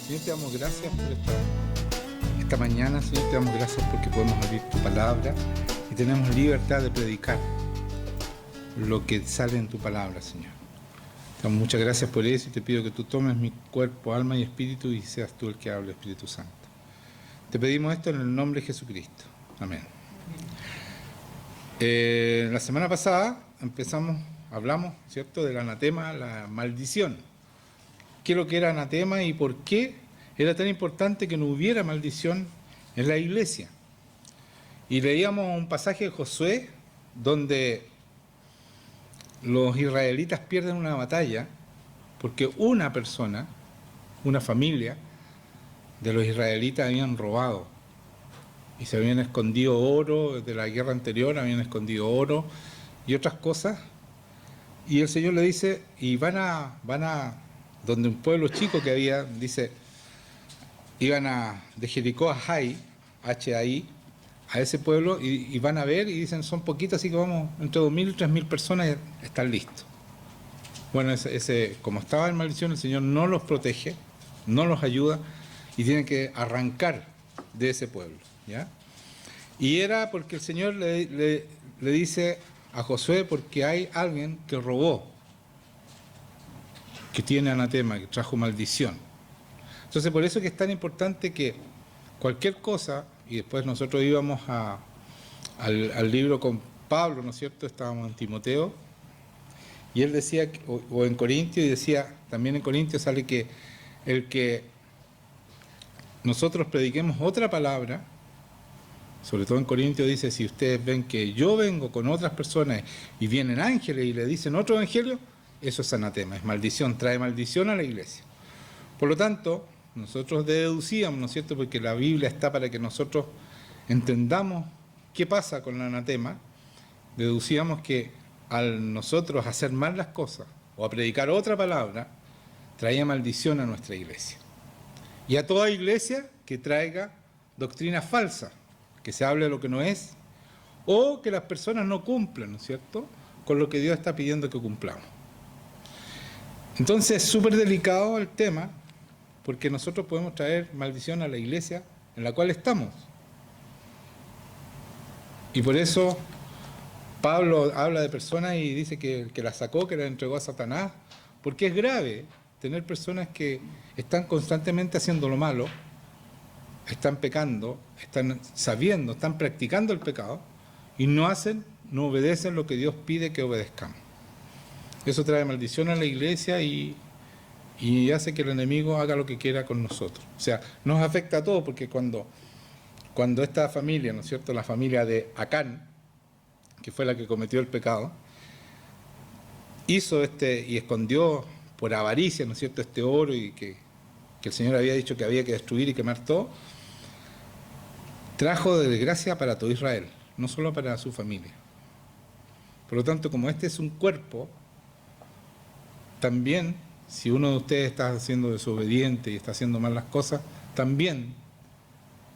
Señor, te damos gracias por esta mañana, Señor, te damos gracias porque podemos abrir tu palabra y tenemos libertad de predicar lo que sale en tu palabra, Señor. Te damos muchas gracias por eso y te pido que tú tomes mi cuerpo, alma y espíritu y seas tú el que hable, Espíritu Santo. Te pedimos esto en el nombre de Jesucristo. Amén. La semana pasada hablamos, ¿cierto?, del anatema, la maldición. ¿Qué es lo que era anatema y por qué era tan importante que no hubiera maldición en la iglesia? Y leíamos un pasaje de Josué donde los israelitas pierden una batalla porque una persona, una familia de los israelitas habían robado y se habían escondido oro de la guerra anterior, habían escondido oro y otras cosas, y el Señor le dice, y van a donde un pueblo chico que había, dice, iban de Jericó a Jai, H-A-I, a ese pueblo, y van a ver, y dicen, son poquitas, así que vamos, entre 2.000 y 3.000 personas están listos. Bueno, como estaba en maldición, el Señor no los protege, no los ayuda, y tienen que arrancar de ese pueblo, ¿ya? Y era porque el Señor le dice a Josué, porque hay alguien que robó, que tiene anatema, que trajo maldición. Entonces, por eso que es tan importante que cualquier cosa, y después nosotros íbamos al libro con Pablo, ¿no es cierto? Estábamos en Timoteo, y él decía, o en Corintios, y decía, también en Corintios sale que el que nosotros prediquemos otra palabra, sobre todo en Corintios dice, si ustedes ven que yo vengo con otras personas y vienen ángeles y le dicen otro evangelio, eso es anatema, es maldición, trae maldición a la iglesia. Por lo tanto, nosotros deducíamos, ¿no es cierto?, porque la Biblia está para que nosotros entendamos qué pasa con el anatema, deducíamos que al nosotros hacer mal las cosas o a predicar otra palabra, traía maldición a nuestra iglesia. Y a toda iglesia que traiga doctrina falsa, que se hable de lo que no es, o que las personas no cumplan, ¿no es cierto?, con lo que Dios está pidiendo que cumplamos. Entonces es súper delicado el tema, porque nosotros podemos traer maldición a la iglesia en la cual estamos. Y por eso Pablo habla de personas y dice que la sacó, que la entregó a Satanás, porque es grave tener personas que están constantemente haciendo lo malo, están pecando, están sabiendo, están practicando el pecado y no obedecen lo que Dios pide que obedezcamos. Eso trae maldición a la iglesia y hace que el enemigo haga lo que quiera con nosotros. O sea, nos afecta a todos, porque cuando esta familia, ¿no es cierto?, la familia de Acán, que fue la que cometió el pecado, hizo y escondió por avaricia, ¿no es cierto?, este oro y que el Señor había dicho que había que destruir y quemar todo, trajo desgracia para todo Israel, no solo para su familia. Por lo tanto, como este es un cuerpo, también, si uno de ustedes está siendo desobediente y está haciendo mal las cosas, también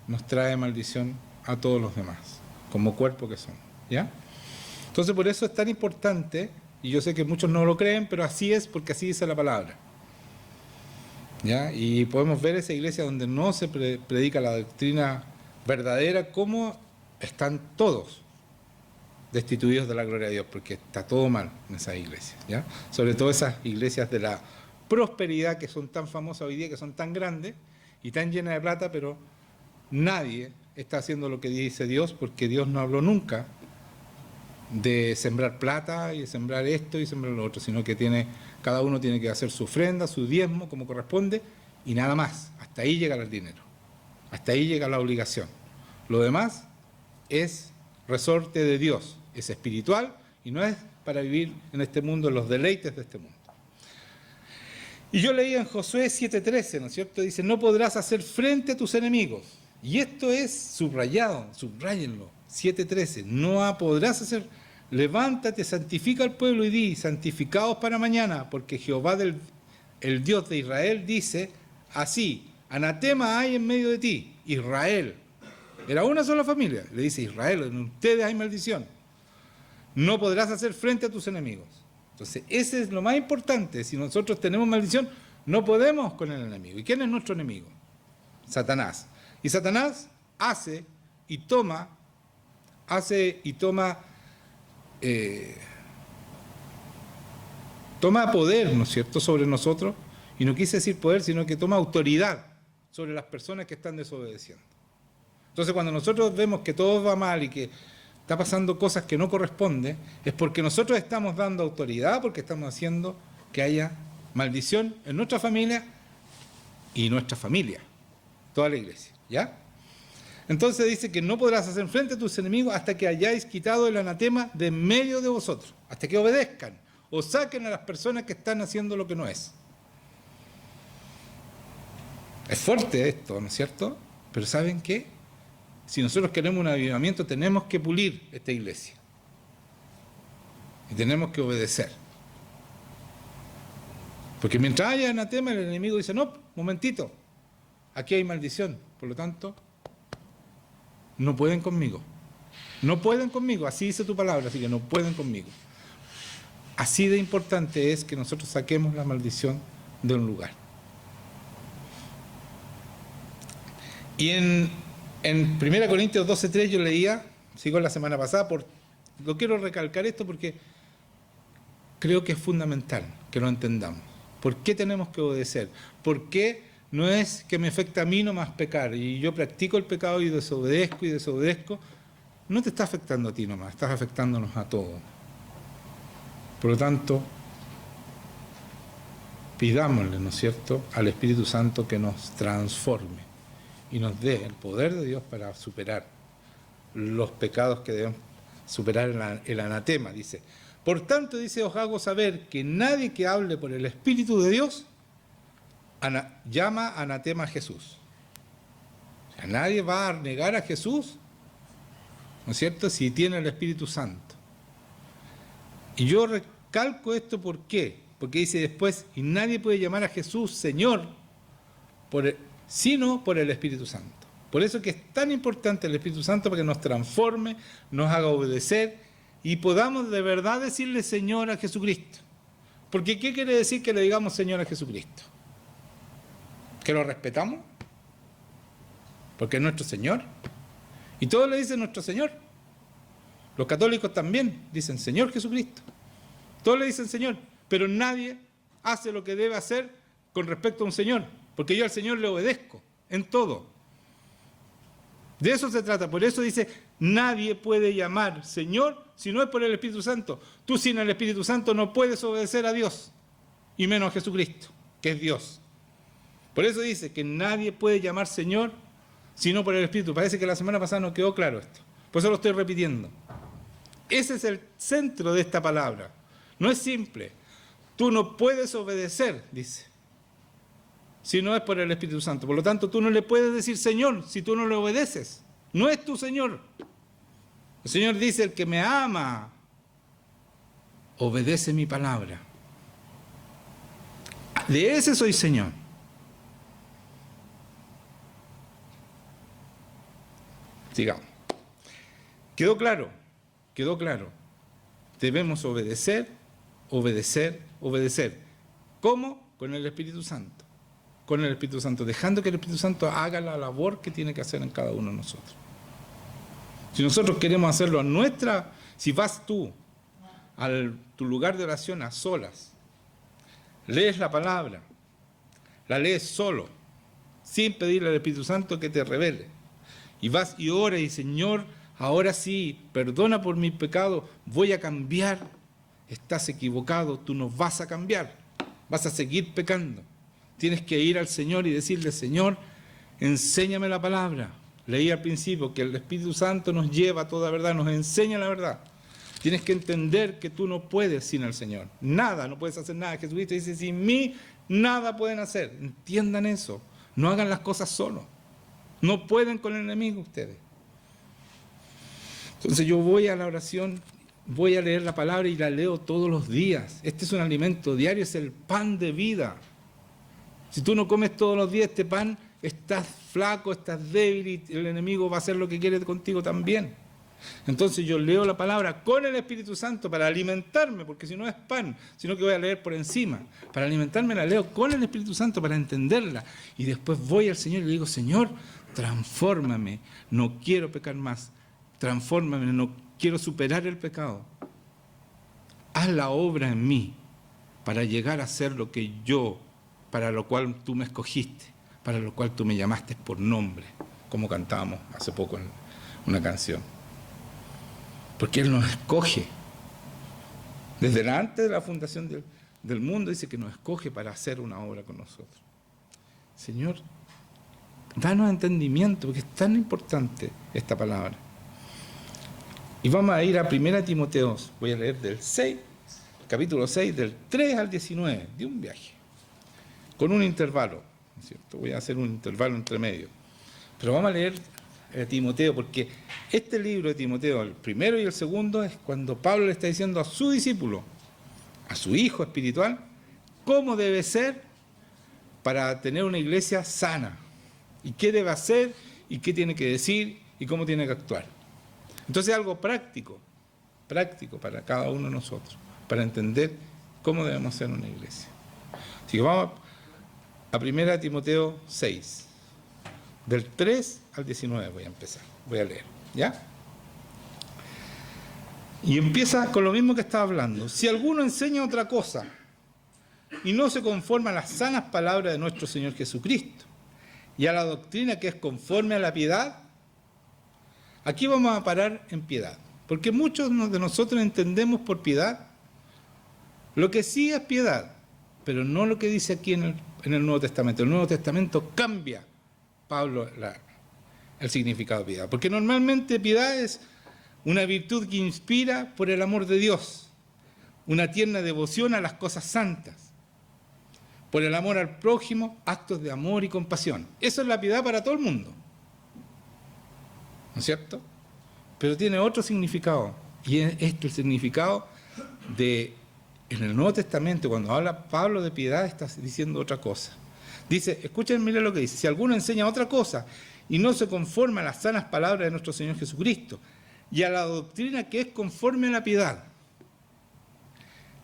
nos trae maldición a todos los demás, como cuerpo que son, ¿ya? Entonces, por eso es tan importante, y yo sé que muchos no lo creen, pero así es, porque así dice la palabra, ¿ya? Y podemos ver esa iglesia donde no se predica la doctrina verdadera, cómo están todos destituidos de la gloria de Dios, porque está todo mal en esas iglesias, ¿ya? Sobre todo esas iglesias de la prosperidad que son tan famosas hoy día, que son tan grandes y tan llenas de plata, pero nadie está haciendo lo que dice Dios, porque Dios no habló nunca de sembrar plata y de sembrar esto y sembrar lo otro, sino que cada uno tiene que hacer su ofrenda, su diezmo como corresponde y nada más. Hasta ahí llega el dinero, hasta ahí llega la obligación. Lo demás es resorte de Dios, es espiritual y no es para vivir en este mundo, en los deleites de este mundo. Y yo leía en Josué 7:13, ¿no es cierto? Dice, no podrás hacer frente a tus enemigos. Y esto es subrayado, subrayenlo, 7:13, no podrás hacer, levántate, santifica al pueblo y di, santificaos para mañana, porque Jehová, el Dios de Israel, dice así, anatema hay en medio de ti, Israel. Era una sola familia, le dice Israel, en ustedes hay maldición. No podrás hacer frente a tus enemigos. Entonces, ese es lo más importante. Si nosotros tenemos maldición, No podemos con el enemigo. ¿Y quién es nuestro enemigo? Satanás. Y Satanás hace y toma poder, ¿no es cierto?, sobre nosotros, y no quise decir poder, sino que toma autoridad sobre las personas que están desobedeciendo. Entonces, cuando nosotros vemos que todo va mal y que está pasando cosas que no corresponden, es porque nosotros estamos dando autoridad, porque estamos haciendo que haya maldición en nuestra familia y nuestra familia, toda la iglesia, ¿ya? Entonces dice que no podrás hacer frente a tus enemigos hasta que hayáis quitado el anatema de en medio de vosotros, hasta que obedezcan o saquen a las personas que están haciendo lo que no es. Es fuerte esto, ¿no es cierto? Pero ¿saben qué? Si nosotros queremos un avivamiento, tenemos que pulir esta iglesia. Y tenemos que obedecer. Porque mientras haya anatema, el enemigo dice, no, momentito, aquí hay maldición. Por lo tanto, no pueden conmigo. No pueden conmigo, así dice tu palabra, así que no pueden conmigo. Así de importante es que nosotros saquemos la maldición de un lugar. Y en 1 Corintios 12:3 yo leía, sigo la semana pasada, lo quiero recalcar esto porque creo que es fundamental que lo entendamos. ¿Por qué tenemos que obedecer? ¿Por qué no es que me afecta a mí nomás pecar y yo practico el pecado y desobedezco? No te está afectando a ti nomás, estás afectándonos a todos. Por lo tanto, pidámosle, ¿no es cierto?, al Espíritu Santo que nos transforme y nos dé el poder de Dios para superar los pecados que debemos superar el anatema, dice. Por tanto, dice, os hago saber que nadie que hable por el Espíritu de Dios llama anatema a Jesús. O sea, nadie va a negar a Jesús, ¿no es cierto?, si tiene el Espíritu Santo. Y yo recalco esto, ¿por qué? Porque dice después, y nadie puede llamar a Jesús Señor sino por el Espíritu Santo. Por eso que es tan importante el Espíritu Santo, para que nos transforme, nos haga obedecer y podamos de verdad decirle Señor a Jesucristo. Porque ¿qué quiere decir que le digamos Señor a Jesucristo? ¿Que lo respetamos? Porque es nuestro Señor. Y todos le dicen nuestro Señor. Los católicos también dicen Señor Jesucristo. Todos le dicen Señor, pero nadie hace lo que debe hacer con respecto a un Señor, porque yo al Señor le obedezco en todo. De eso se trata. Por eso dice, nadie puede llamar Señor si no es por el Espíritu Santo. Tú sin el Espíritu Santo no puedes obedecer a Dios, y menos a Jesucristo, que es Dios. Por eso dice que nadie puede llamar Señor sino por el Espíritu. Parece que la semana pasada no quedó claro esto, por eso lo estoy repitiendo. Ese es el centro de esta palabra. No es simple. Tú no puedes obedecer, dice, si no es por el Espíritu Santo. Por lo tanto, tú no le puedes decir Señor si tú no le obedeces. No es tu Señor. El Señor dice, el que me ama, obedece mi palabra. De ese soy Señor. Sigamos. ¿Quedó claro? Quedó claro. Debemos obedecer, obedecer, obedecer. ¿Cómo? Con el Espíritu Santo. Con el Espíritu Santo, dejando que el Espíritu Santo haga la labor que tiene que hacer en cada uno de nosotros. Si nosotros queremos hacerlo a nuestra, si vas tú a tu lugar de oración a solas, lees la palabra, la lees solo, sin pedirle al Espíritu Santo que te revele, y vas y oras y Señor, ahora sí, perdona por mi pecado, voy a cambiar, estás equivocado, tú no vas a cambiar, vas a seguir pecando. Tienes que ir al Señor y decirle, Señor, enséñame la palabra. Leí al principio que el Espíritu Santo nos lleva a toda verdad, nos enseña la verdad. Tienes que entender que tú no puedes sin el Señor. Nada, no puedes hacer nada. Jesucristo dice, sin mí nada pueden hacer. Entiendan eso. No hagan las cosas solos. No pueden con el enemigo ustedes. Entonces yo voy a la oración, voy a leer la palabra y la leo todos los días. Este es un alimento diario, es el pan de vida. Si tú no comes todos los días este pan, estás flaco, estás débil y el enemigo va a hacer lo que quiere contigo también. Entonces yo leo la palabra con el Espíritu Santo para alimentarme, porque si no es pan, sino que voy a leer por encima. Para alimentarme la leo con el Espíritu Santo para entenderla. Y después voy al Señor y le digo, Señor, transfórmame, no quiero pecar más. Transfórmame, no quiero superar el pecado. Haz la obra en mí para llegar a ser lo que yo, para lo cual tú me escogiste, para lo cual tú me llamaste por nombre, como cantábamos hace poco en una canción. Porque Él nos escoge. Desde antes de la fundación del mundo dice que nos escoge para hacer una obra con nosotros. Señor, danos entendimiento, porque es tan importante esta palabra. Y vamos a ir a 1 Timoteo, voy a leer del 6, capítulo 6, del 3 al 19, de un viaje, con un intervalo, ¿no es cierto? Voy a hacer un intervalo entre medio. Pero vamos a leer Timoteo, porque este libro de Timoteo, el primero y el segundo, es cuando Pablo le está diciendo a su discípulo, a su hijo espiritual, cómo debe ser para tener una iglesia sana, y qué debe hacer, y qué tiene que decir, y cómo tiene que actuar. Entonces algo práctico para cada uno de nosotros, para entender cómo debemos ser una iglesia. Así que vamos a 1 Timoteo 6, del 3 al 19 voy a empezar, voy a leer, ¿ya? Y empieza con lo mismo que estaba hablando. Si alguno enseña otra cosa y no se conforma a las sanas palabras de nuestro Señor Jesucristo y a la doctrina que es conforme a la piedad, aquí vamos a parar en piedad, porque muchos de nosotros entendemos por piedad lo que sí es piedad, pero no lo que dice aquí en el Nuevo Testamento. El Nuevo Testamento cambia, Pablo, el significado de piedad, porque normalmente piedad es una virtud que inspira por el amor de Dios, una tierna devoción a las cosas santas, por el amor al prójimo, actos de amor y compasión. Eso es la piedad para todo el mundo, ¿no es cierto? Pero tiene otro significado, y es el significado en el Nuevo Testamento, cuando habla Pablo de piedad, está diciendo otra cosa. Dice, escuchen, miren lo que dice, si alguno enseña otra cosa y no se conforma a las sanas palabras de nuestro Señor Jesucristo y a la doctrina que es conforme a la piedad.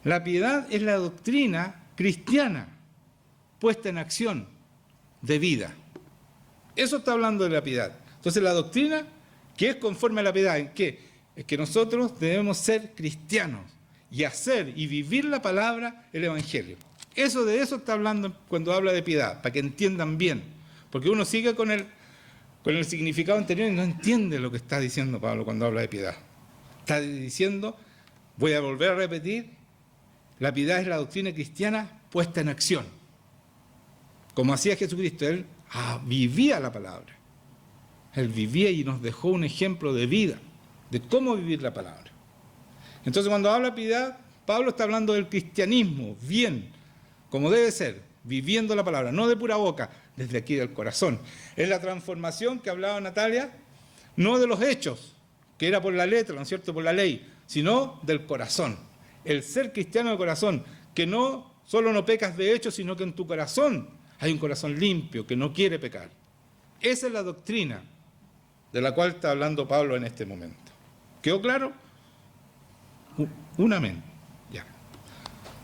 La piedad es la doctrina cristiana puesta en acción de vida. Eso está hablando de la piedad. Entonces la doctrina que es conforme a la piedad, ¿en qué? Es que nosotros debemos ser cristianos y hacer y vivir la palabra, el Evangelio. De eso está hablando cuando habla de piedad, para que entiendan bien. Porque uno sigue con el significado anterior y no entiende lo que está diciendo Pablo cuando habla de piedad. Está diciendo, voy a volver a repetir, la piedad es la doctrina cristiana puesta en acción. Como hacía Jesucristo, Él vivía la palabra. Él vivía y nos dejó un ejemplo de vida, de cómo vivir la palabra. Entonces cuando habla de piedad, Pablo está hablando del cristianismo, bien, como debe ser, viviendo la palabra, no de pura boca, desde aquí del corazón. Es la transformación que hablaba Natalia, no de los hechos, que era por la letra, ¿no es cierto?, por la ley, sino del corazón. El ser cristiano de corazón, que no solo no pecas de hecho, sino que en tu corazón hay un corazón limpio, que no quiere pecar. Esa es la doctrina de la cual está hablando Pablo en este momento. ¿Quedó claro? Un amén. Ya.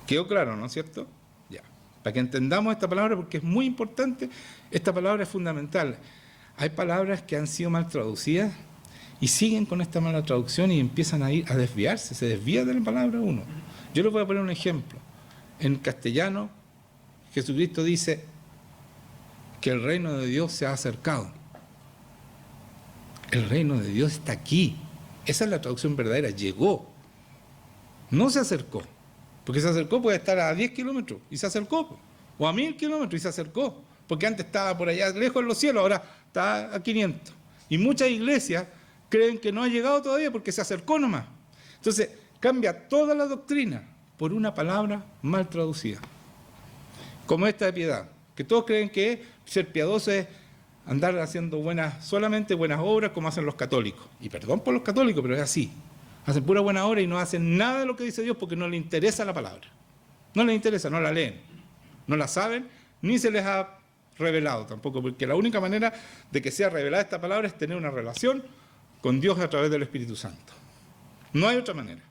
¿Quedó claro, no es cierto? Ya. Para que entendamos esta palabra, porque es muy importante, esta palabra es fundamental. Hay palabras que han sido mal traducidas y siguen con esta mala traducción y empiezan a desviarse, se desvía de la palabra uno. Yo les voy a poner un ejemplo. En castellano, Jesucristo dice que el reino de Dios se ha acercado. El reino de Dios está aquí. Esa es la traducción verdadera, llegó. No se acercó, porque se acercó puede estar a 10 kilómetros y se acercó, o a 1000 kilómetros y se acercó, porque antes estaba por allá lejos en los cielos, ahora está a 500. Y muchas iglesias creen que no ha llegado todavía porque se acercó nomás. Entonces cambia toda la doctrina por una palabra mal traducida, como esta de piedad, que todos creen que ser piadoso es andar haciendo solamente buenas obras como hacen los católicos. Y perdón por los católicos, pero es así. Hacen pura buena obra y no hacen nada de lo que dice Dios porque no les interesa la palabra. No les interesa, no la leen, no la saben, ni se les ha revelado tampoco, porque la única manera de que sea revelada esta palabra es tener una relación con Dios a través del Espíritu Santo. No hay otra manera.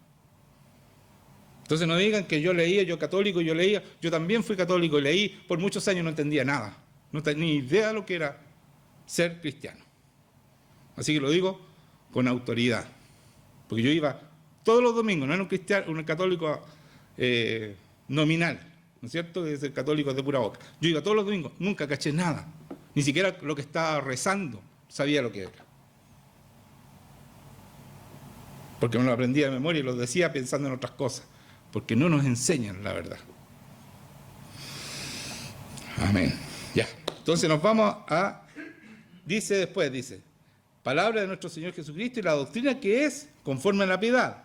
Entonces no digan que yo leía, yo católico, yo leía, yo también fui católico y leí, por muchos años no entendía nada, no tenía ni idea de lo que era ser cristiano. Así que lo digo con autoridad, porque yo iba todos los domingos, no era un cristiano, un católico nominal, ¿no es cierto? Es el católico de pura boca. Yo iba todos los domingos, nunca caché nada, ni siquiera lo que estaba rezando sabía lo que era. Porque me lo aprendía de memoria y lo decía pensando en otras cosas, porque no nos enseñan la verdad. Amén. Ya. Entonces nos vamos a, dice, palabra de nuestro Señor Jesucristo y la doctrina que es conforme a la piedad.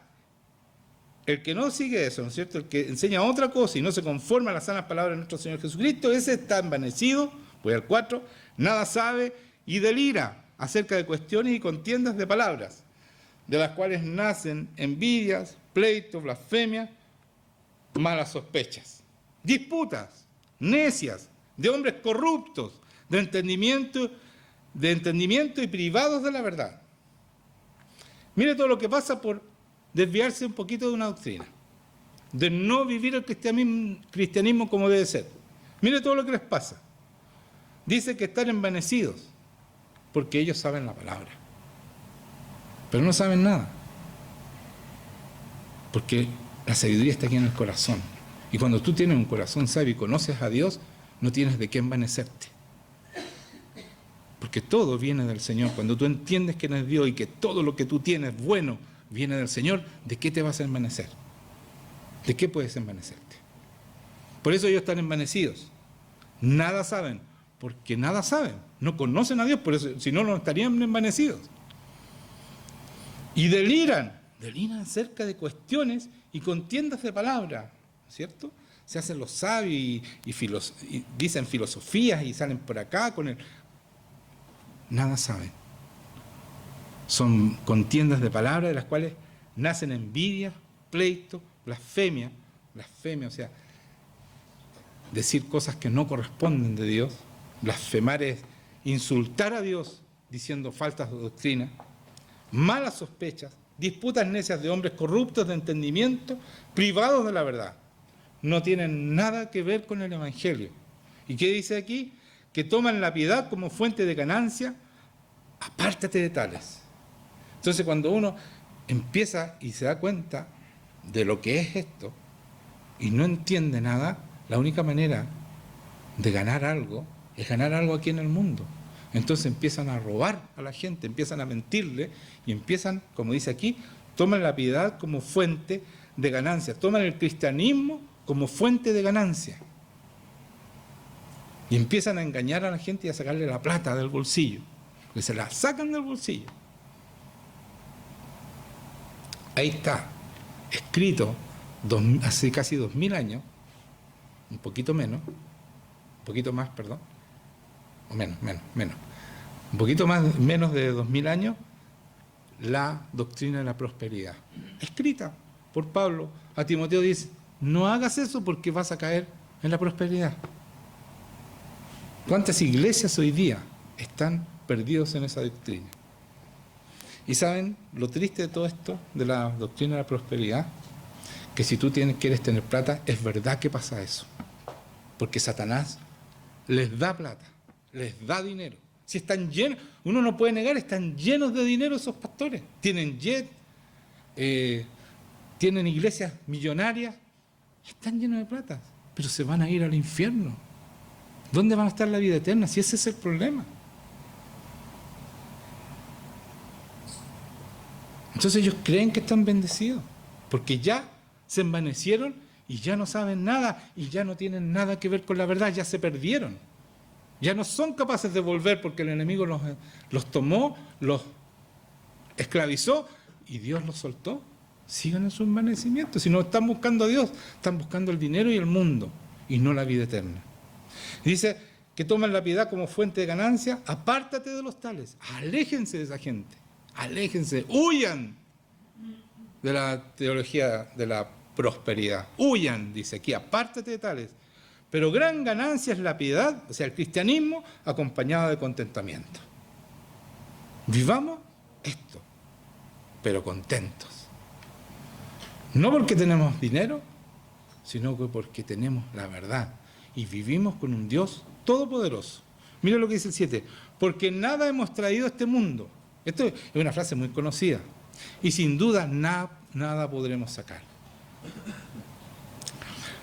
El que no sigue eso, ¿no es cierto? El que enseña otra cosa y no se conforma a las sanas palabras de nuestro Señor Jesucristo, ese está envanecido, voy al 4, nada sabe y delira acerca de cuestiones y contiendas de palabras, de las cuales nacen envidias, pleitos, blasfemias, malas sospechas, disputas, necias, de hombres corruptos, de entendimiento y privados de la verdad. Mire todo lo que pasa por desviarse un poquito de una doctrina, de no vivir el cristianismo como debe ser. Mire todo lo que les pasa. Dice que están envanecidos porque ellos saben la palabra, pero no saben nada, porque la sabiduría está aquí en el corazón. Y cuando tú tienes un corazón sabio y conoces a Dios, no tienes de qué envanecerte. Porque todo viene del Señor. Cuando tú entiendes quién es Dios y que todo lo que tú tienes bueno viene del Señor, ¿de qué te vas a envanecer? ¿De qué puedes envanecerte? Por eso ellos están envanecidos. Nada saben, porque nada saben. No conocen a Dios, por eso, si no, no estarían envanecidos. Y deliran acerca de cuestiones y contiendas de palabra, ¿cierto? Se hacen los sabios y dicen filosofías y salen por acá con el... Nada saben. Son contiendas de palabras de las cuales nacen envidias, pleitos, blasfemia, o sea, decir cosas que no corresponden de Dios. Blasfemar es insultar a Dios diciendo faltas de doctrina, malas sospechas, disputas necias de hombres corruptos de entendimiento, privados de la verdad. No tienen nada que ver con el Evangelio. ¿Y qué dice aquí? Que toman la piedad como fuente de ganancia, apártate de tales. Entonces cuando uno empieza y se da cuenta de lo que es esto y no entiende nada, la única manera de ganar algo es ganar algo aquí en el mundo. Entonces empiezan a robar a la gente, empiezan a mentirle y empiezan, como dice aquí, toman la piedad como fuente de ganancia, toman el cristianismo como fuente de ganancia y empiezan a engañar a la gente y a sacarle la plata del bolsillo, que se la sacan del bolsillo. Ahí está, escrito hace casi 2000 años, un poquito más, o menos, un poquito menos de 2000 años, la doctrina de la prosperidad, escrita por Pablo a Timoteo. Dice, no hagas eso porque vas a caer en la prosperidad. ¿Cuántas iglesias hoy día están perdidos en esa doctrina? Y saben lo triste de todo esto, de la doctrina de la prosperidad, que si tú quieres tener plata, es verdad que pasa eso, porque Satanás les da plata, les da dinero. Si están llenos, uno no puede negar, están llenos de dinero esos pastores. Tienen jet, tienen iglesias millonarias, están llenos de plata, pero se van a ir al infierno. ¿Dónde van a estar la vida eterna? Si ese es el problema. Entonces ellos creen que están bendecidos, porque ya se envanecieron y ya no saben nada y ya no tienen nada que ver con la verdad, ya se perdieron. Ya no son capaces de volver porque el enemigo los tomó, los esclavizó y Dios los soltó. Sigan en su envanecimiento. Si no están buscando a Dios, están buscando el dinero y el mundo y no la vida eterna. Dice que toman la piedad como fuente de ganancia. Apártate de los tales, aléjense de esa gente, aléjense, huyan de la teología de la prosperidad, huyan, dice aquí, apártate de tales. Pero gran ganancia es la piedad, o sea, el cristianismo acompañado de contentamiento. Vivamos esto, pero contentos. No porque tenemos dinero, sino que porque tenemos la verdad y vivimos con un Dios todopoderoso. Mira lo que dice el 7. Porque nada hemos traído a este mundo. Esto es una frase muy conocida. Y sin duda nada podremos sacar.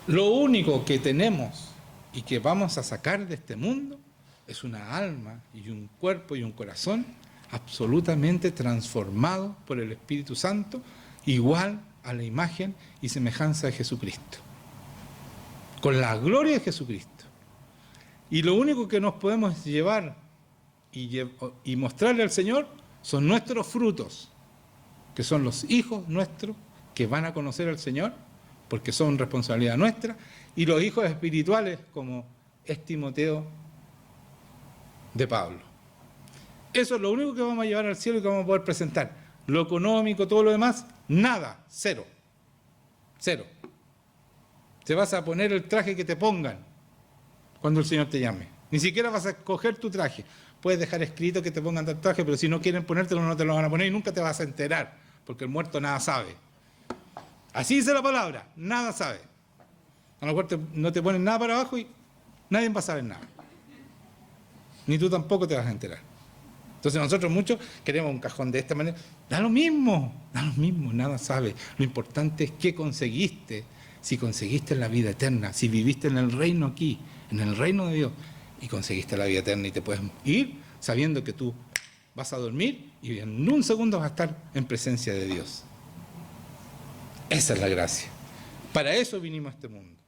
Lo único que tenemos y que vamos a sacar de este mundo es una alma y un cuerpo y un corazón absolutamente transformados por el Espíritu Santo, igual a la imagen y semejanza de Jesucristo, con la gloria de Jesucristo. Y lo único que nos podemos llevar y mostrarle al Señor son nuestros frutos, que son los hijos nuestros que van a conocer al Señor, porque son responsabilidad nuestra, y los hijos espirituales como es Timoteo de Pablo. Eso es lo único que vamos a llevar al cielo y que vamos a poder presentar. Lo económico, todo lo demás, nada, cero. Cero. Te vas a poner el traje que te pongan cuando el Señor te llame. Ni siquiera vas a escoger tu traje. Puedes dejar escrito que te pongan tal traje, pero si no quieren ponértelo, no te lo van a poner y nunca te vas a enterar, porque el muerto nada sabe. Así dice la palabra, nada sabe. A lo mejor no te ponen nada para abajo y nadie va a saber nada. Ni tú tampoco te vas a enterar. Entonces nosotros muchos queremos un cajón de esta manera. Da lo mismo, nada sabe. Lo importante es qué conseguiste, si conseguiste la vida eterna, si viviste en el reino aquí, en el reino de Dios, y conseguiste la vida eterna y te puedes ir sabiendo que tú vas a dormir y en un segundo vas a estar en presencia de Dios. Esa es la gracia. Para eso vinimos a este mundo.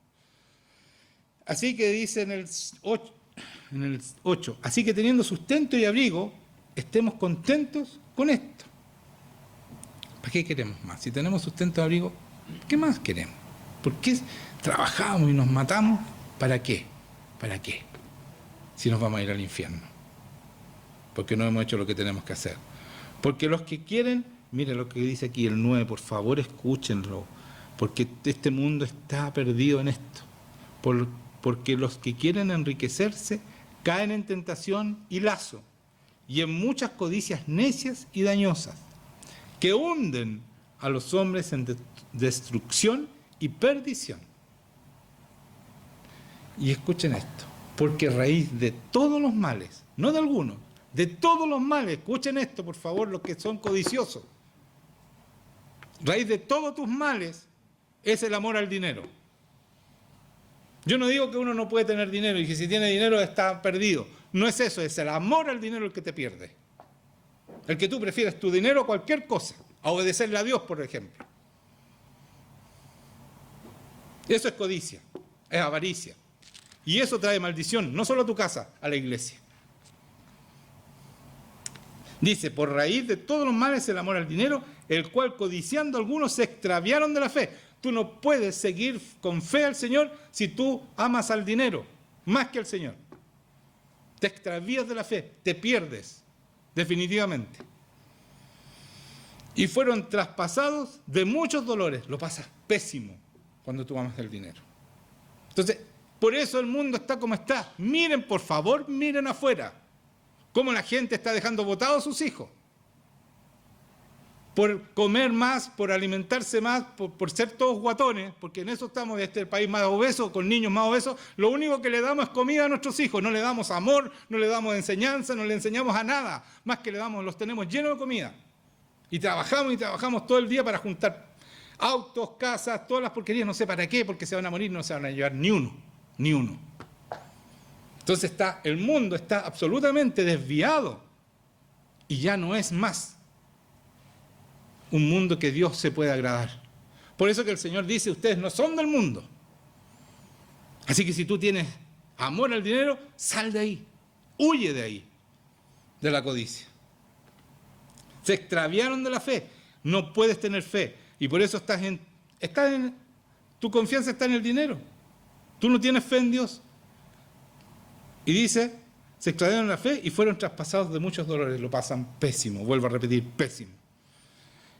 Así que dice en el 8, así que teniendo sustento y abrigo, estemos contentos con esto. ¿Para qué queremos más? Si tenemos sustento y abrigo, ¿qué más queremos? ¿Por qué trabajamos y nos matamos? ¿Para qué? ¿Para qué? Si nos vamos a ir al infierno. Porque no hemos hecho lo que tenemos que hacer. Porque los que quieren, mire lo que dice aquí el 9, por favor escúchenlo. Porque este mundo está perdido en esto. Porque los que quieren enriquecerse caen en tentación y lazo, y en muchas codicias necias y dañosas, que hunden a los hombres en destrucción y perdición. Y escuchen esto, porque raíz de todos los males, no de algunos, de todos los males, escuchen esto por favor los que son codiciosos, raíz de todos tus males es el amor al dinero. Yo no digo que uno no puede tener dinero y que si tiene dinero está perdido. No es eso, es el amor al dinero el que te pierde. El que tú prefieres tu dinero a cualquier cosa, a obedecerle a Dios, por ejemplo. Eso es codicia, es avaricia. Y eso trae maldición, no solo a tu casa, a la iglesia. Dice, por raíz de todos los males el amor al dinero, el cual codiciando algunos se extraviaron de la fe. Tú no puedes seguir con fe al Señor si tú amas al dinero más que al Señor. Te extravías de la fe, te pierdes, definitivamente. Y fueron traspasados de muchos dolores. Lo pasas pésimo cuando tú amas el dinero. Entonces, por eso el mundo está como está. Miren, por favor, miren afuera. Cómo la gente está dejando botados a sus hijos. Por comer más, por alimentarse más, por ser todos guatones, porque en eso estamos, este es el país más obeso, con niños más obesos, lo único que le damos es comida a nuestros hijos, no le damos amor, no le damos enseñanza, no le enseñamos a nada, más que le damos, los tenemos llenos de comida. Y trabajamos todo el día para juntar autos, casas, todas las porquerías, no sé para qué, porque se van a morir, no se van a llevar ni uno. Entonces el mundo está absolutamente desviado y ya no es más un mundo que Dios se puede agradar. Por eso que el Señor dice, ustedes no son del mundo. Así que si tú tienes amor al dinero, sal de ahí, huye de ahí, de la codicia. Se extraviaron de la fe, no puedes tener fe. Y por eso tu confianza está en el dinero. Tú no tienes fe en Dios. Y dice, se extraviaron de la fe y fueron traspasados de muchos dolores. Lo pasan pésimo, vuelvo a repetir, pésimo.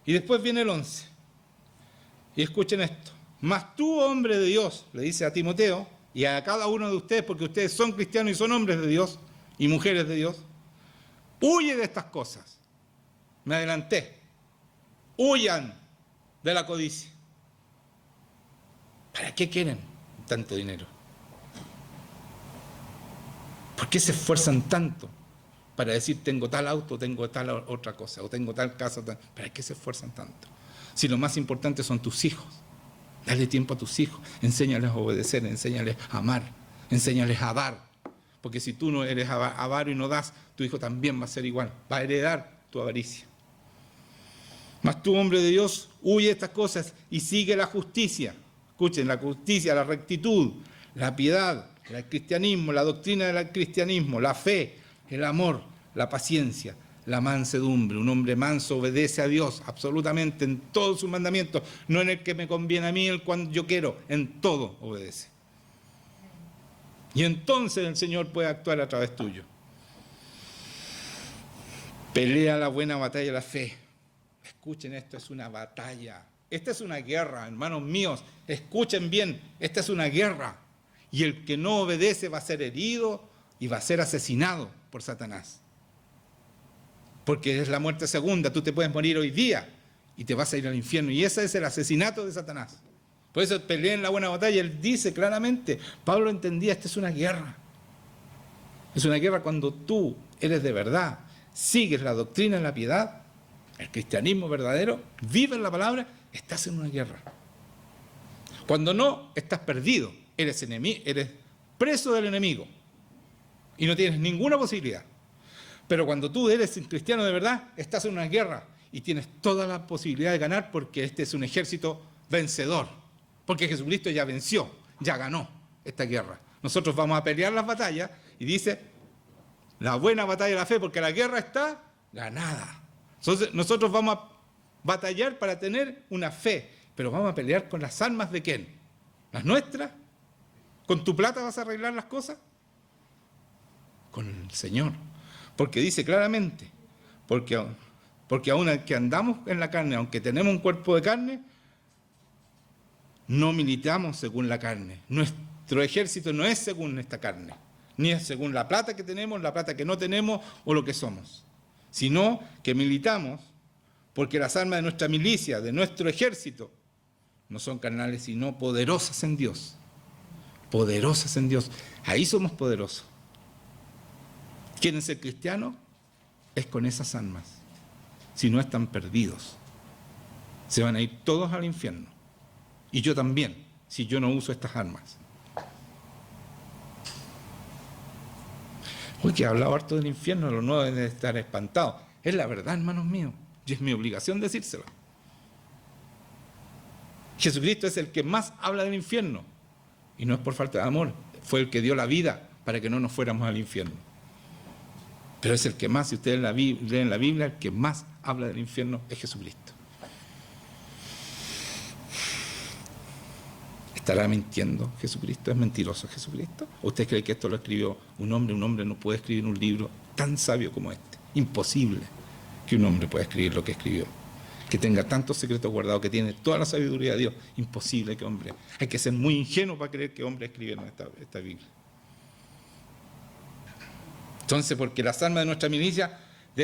Y después viene el 11. Y escuchen esto. Mas tú, hombre de Dios, le dice a Timoteo, y a cada uno de ustedes, porque ustedes son cristianos y son hombres de Dios, y mujeres de Dios, huye de estas cosas. Me adelanté. huyan de la codicia. ¿Para qué quieren tanto dinero? ¿Por qué se esfuerzan tanto para decir tengo tal auto, tengo tal otra cosa, o tengo tal casa? ¿Para qué se esfuerzan tanto? Si lo más importante son tus hijos. Dale tiempo a tus hijos, enséñales a obedecer, enséñales a amar, enséñales a dar. Porque si tú no eres avaro y no das, tu hijo también va a ser igual, va a heredar tu avaricia. Mas tú, hombre de Dios, huye de estas cosas y sigue la justicia. Escuchen, la justicia, la rectitud, la piedad, el cristianismo, la doctrina del cristianismo, la fe, el amor, la paciencia, la mansedumbre. Un hombre manso obedece a Dios absolutamente en todos sus mandamientos, no en el que me conviene a mí, el cuando yo quiero, en todo obedece. Y entonces el Señor puede actuar a través tuyo. Pelea la buena batalla de la fe. Escuchen, esto es una batalla. Esta es una guerra, hermanos míos. Escuchen bien, esta es una guerra. Y el que no obedece va a ser herido y va a ser asesinado por Satanás. Porque es la muerte segunda. Tú te puedes morir hoy día y te vas a ir al infierno. Y ese es el asesinato de Satanás. Por eso peleen la buena batalla. Él dice claramente, Pablo entendía, esta es una guerra. Es una guerra cuando tú eres de verdad, sigues la doctrina en la piedad, el cristianismo verdadero, vives la palabra, estás en una guerra. Cuando no, estás perdido, eres preso del enemigo y no tienes ninguna posibilidad. Pero cuando tú eres un cristiano de verdad, estás en una guerra y tienes toda la posibilidad de ganar porque este es un ejército vencedor. Porque Jesucristo ya venció, ya ganó esta guerra. Nosotros vamos a pelear las batallas y dice, la buena batalla de la fe, porque la guerra está ganada. Entonces nosotros vamos a batallar para tener una fe, pero vamos a pelear con las armas de ¿quién? ¿Las nuestras? ¿Con tu plata vas a arreglar las cosas? Con el Señor. Porque dice claramente, porque aún que andamos en la carne, aunque tenemos un cuerpo de carne, no militamos según la carne. Nuestro ejército no es según esta carne, ni es según la plata que tenemos, la plata que no tenemos o lo que somos, sino que militamos porque las armas de nuestra milicia, de nuestro ejército, no son carnales, sino poderosas en Dios. Poderosas en Dios. Ahí somos poderosos. ¿Quieren ser cristianos? Es con esas armas. Si no, están perdidos. Se van a ir todos al infierno. Y yo también, si yo no uso estas armas. Uy, que he hablado harto del infierno, los nuevos deben estar espantados. Es la verdad, hermanos míos, y es mi obligación decírselo. Jesucristo es el que más habla del infierno, y no es por falta de amor, fue el que dio la vida para que no nos fuéramos al infierno. Pero es el que más, si ustedes leen la Biblia, el que más habla del infierno es Jesucristo. ¿Estará mintiendo Jesucristo? ¿Es mentiroso Jesucristo? ¿O usted cree que esto lo escribió un hombre? Un hombre no puede escribir un libro tan sabio como este. Imposible que un hombre pueda escribir lo que escribió. Que tenga tantos secretos guardados, que tiene toda la sabiduría de Dios. Imposible que hombre. Hay que ser muy ingenuo para creer que hombre escribió esta Biblia. Entonces, porque las armas de nuestra milicia, de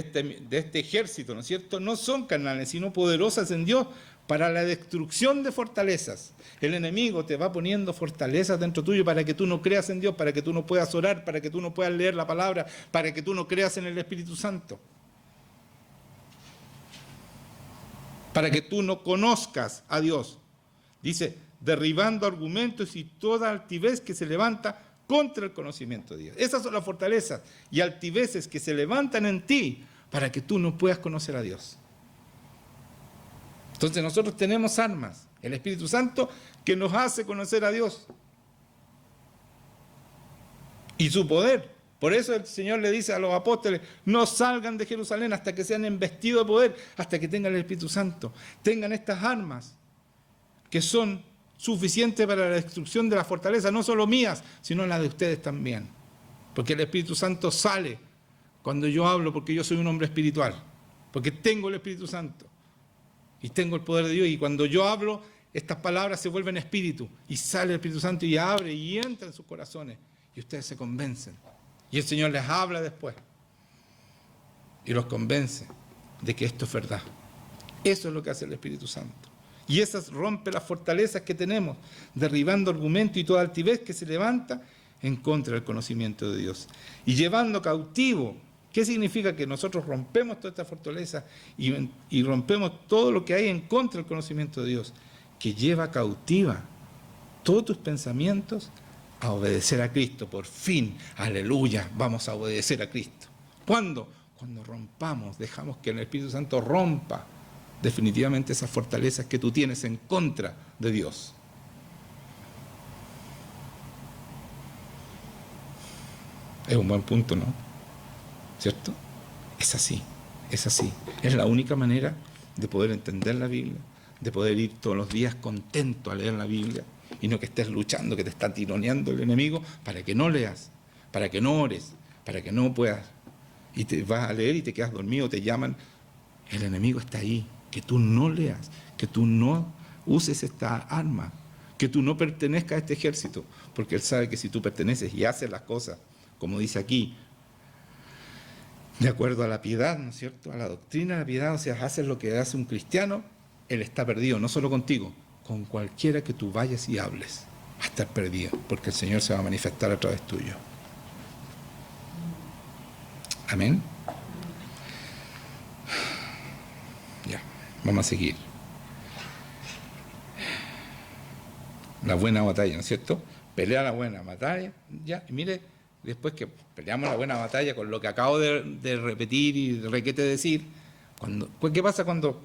este ejército, ¿no es cierto?, no son carnales, sino poderosas en Dios para la destrucción de fortalezas. El enemigo te va poniendo fortalezas dentro tuyo para que tú no creas en Dios, para que tú no puedas orar, para que tú no puedas leer la palabra, para que tú no creas en el Espíritu Santo. Para que tú no conozcas a Dios. Dice, derribando argumentos y toda altivez que se levanta contra el conocimiento de Dios. Esas son las fortalezas y altiveces que se levantan en ti para que tú no puedas conocer a Dios. Entonces nosotros tenemos armas, el Espíritu Santo, que nos hace conocer a Dios y su poder. Por eso el Señor le dice a los apóstoles, no salgan de Jerusalén hasta que sean investidos de poder, hasta que tengan el Espíritu Santo. Tengan estas armas que son suficientes para la destrucción de la fortaleza, no solo mías, sino las de ustedes también. Porque el Espíritu Santo sale cuando yo hablo, porque yo soy un hombre espiritual, porque tengo el Espíritu Santo. Y tengo el poder de Dios, y cuando yo hablo, estas palabras se vuelven espíritu, y sale el Espíritu Santo y abre y entra en sus corazones, y ustedes se convencen. Y el Señor les habla después, y los convence de que esto es verdad, Eso es lo que hace el Espíritu Santo. Y esas rompe las fortalezas que tenemos, derribando argumentos y toda altivez que se levanta en contra del conocimiento de Dios. Y llevando cautivo. ¿Qué significa? Que nosotros rompemos toda esta fortaleza y rompemos todo lo que hay en contra del conocimiento de Dios, que lleva cautiva todos tus pensamientos a obedecer a Cristo. Por fin, aleluya, vamos a obedecer a Cristo. ¿Cuándo? Cuando rompamos, dejamos que el Espíritu Santo rompa definitivamente esas fortalezas que tú tienes en contra de Dios. Es un buen punto, ¿no? ¿Cierto? Es así, es así. Es la única manera de poder entender la Biblia, de poder ir todos los días contento a leer la Biblia, y no que estés luchando, que te está tironeando el enemigo para que no leas, para que no ores, para que no puedas. Y te vas a leer y te quedas dormido, te llaman. El enemigo está ahí, que tú no leas, que tú no uses esta arma, que tú no pertenezcas a este ejército, porque él sabe que si tú perteneces y haces las cosas, como dice aquí, de acuerdo a la piedad, ¿no es cierto?, a la doctrina de la piedad, o sea, haces lo que hace un cristiano, él está perdido, no solo contigo, con cualquiera que tú vayas y hables, va a estar perdido, porque el Señor se va a manifestar a través tuyo. Amén. Ya, vamos a seguir. La buena batalla, ¿no es cierto? Pelea la buena batalla, ya, y mire, después que peleamos la buena batalla con lo que acabo de repetir y de requete decir, ¿qué pasa cuando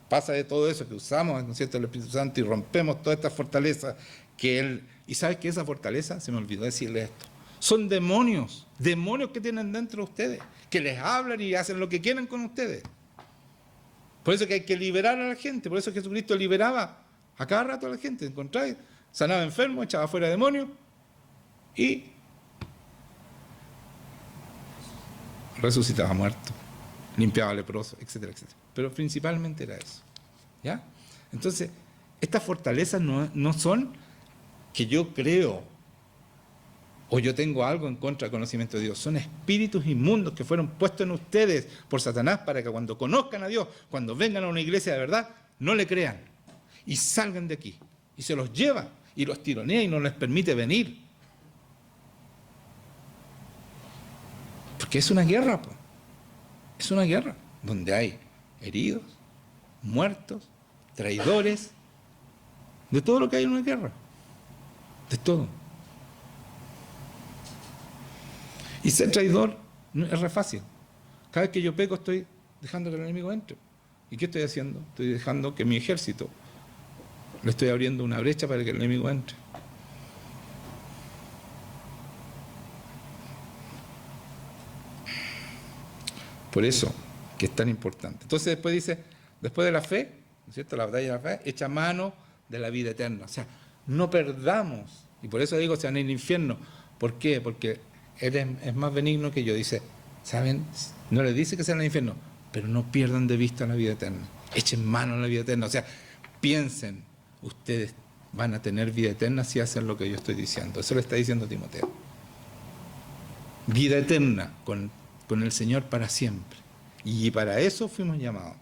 pasa de todo eso que usamos, ¿no es cierto?, el Espíritu Santo, y rompemos toda esta fortaleza que Él... Y ¿sabes qué? Esa fortaleza, se me olvidó decirle esto, son demonios que tienen dentro de ustedes, que les hablan y hacen lo que quieran con ustedes. Por eso que hay que liberar a la gente, por eso Jesucristo liberaba a cada rato a la gente, ¿encontráis? Sanaba enfermos, echaba fuera demonios y resucitaba muertos, limpiaba leprosos, etcétera, etcétera. Pero principalmente era eso, ¿ya? Entonces, estas fortalezas no son que yo creo o yo tengo algo en contra del conocimiento de Dios. Son espíritus inmundos que fueron puestos en ustedes por Satanás para que cuando conozcan a Dios, cuando vengan a una iglesia de verdad, no le crean y salgan de aquí. Y se los lleva y los tironea y no les permite venir. Porque es una guerra, pues. Es una guerra donde hay heridos, muertos, traidores, de todo lo que hay en una guerra. De todo. Y ser traidor es re fácil. Cada vez que yo peco estoy dejando que el enemigo entre. ¿Y qué estoy haciendo? Estoy dejando que mi ejército, le estoy abriendo una brecha para que el enemigo entre. Por eso que es tan importante. Entonces después dice, después de la fe, ¿no es cierto?, la batalla de la fe, echa mano de la vida eterna. O sea, no perdamos. Y por eso digo, se van a ir al infierno. ¿Por qué? Porque Él es más benigno que yo. Dice, ¿saben? No les dice que sean al infierno, pero no pierdan de vista la vida eterna. Echen mano a la vida eterna. O sea, piensen, ustedes van a tener vida eterna si hacen lo que yo estoy diciendo. Eso le está diciendo Timoteo. Vida eterna con el Señor para siempre. Y para eso fuimos llamados.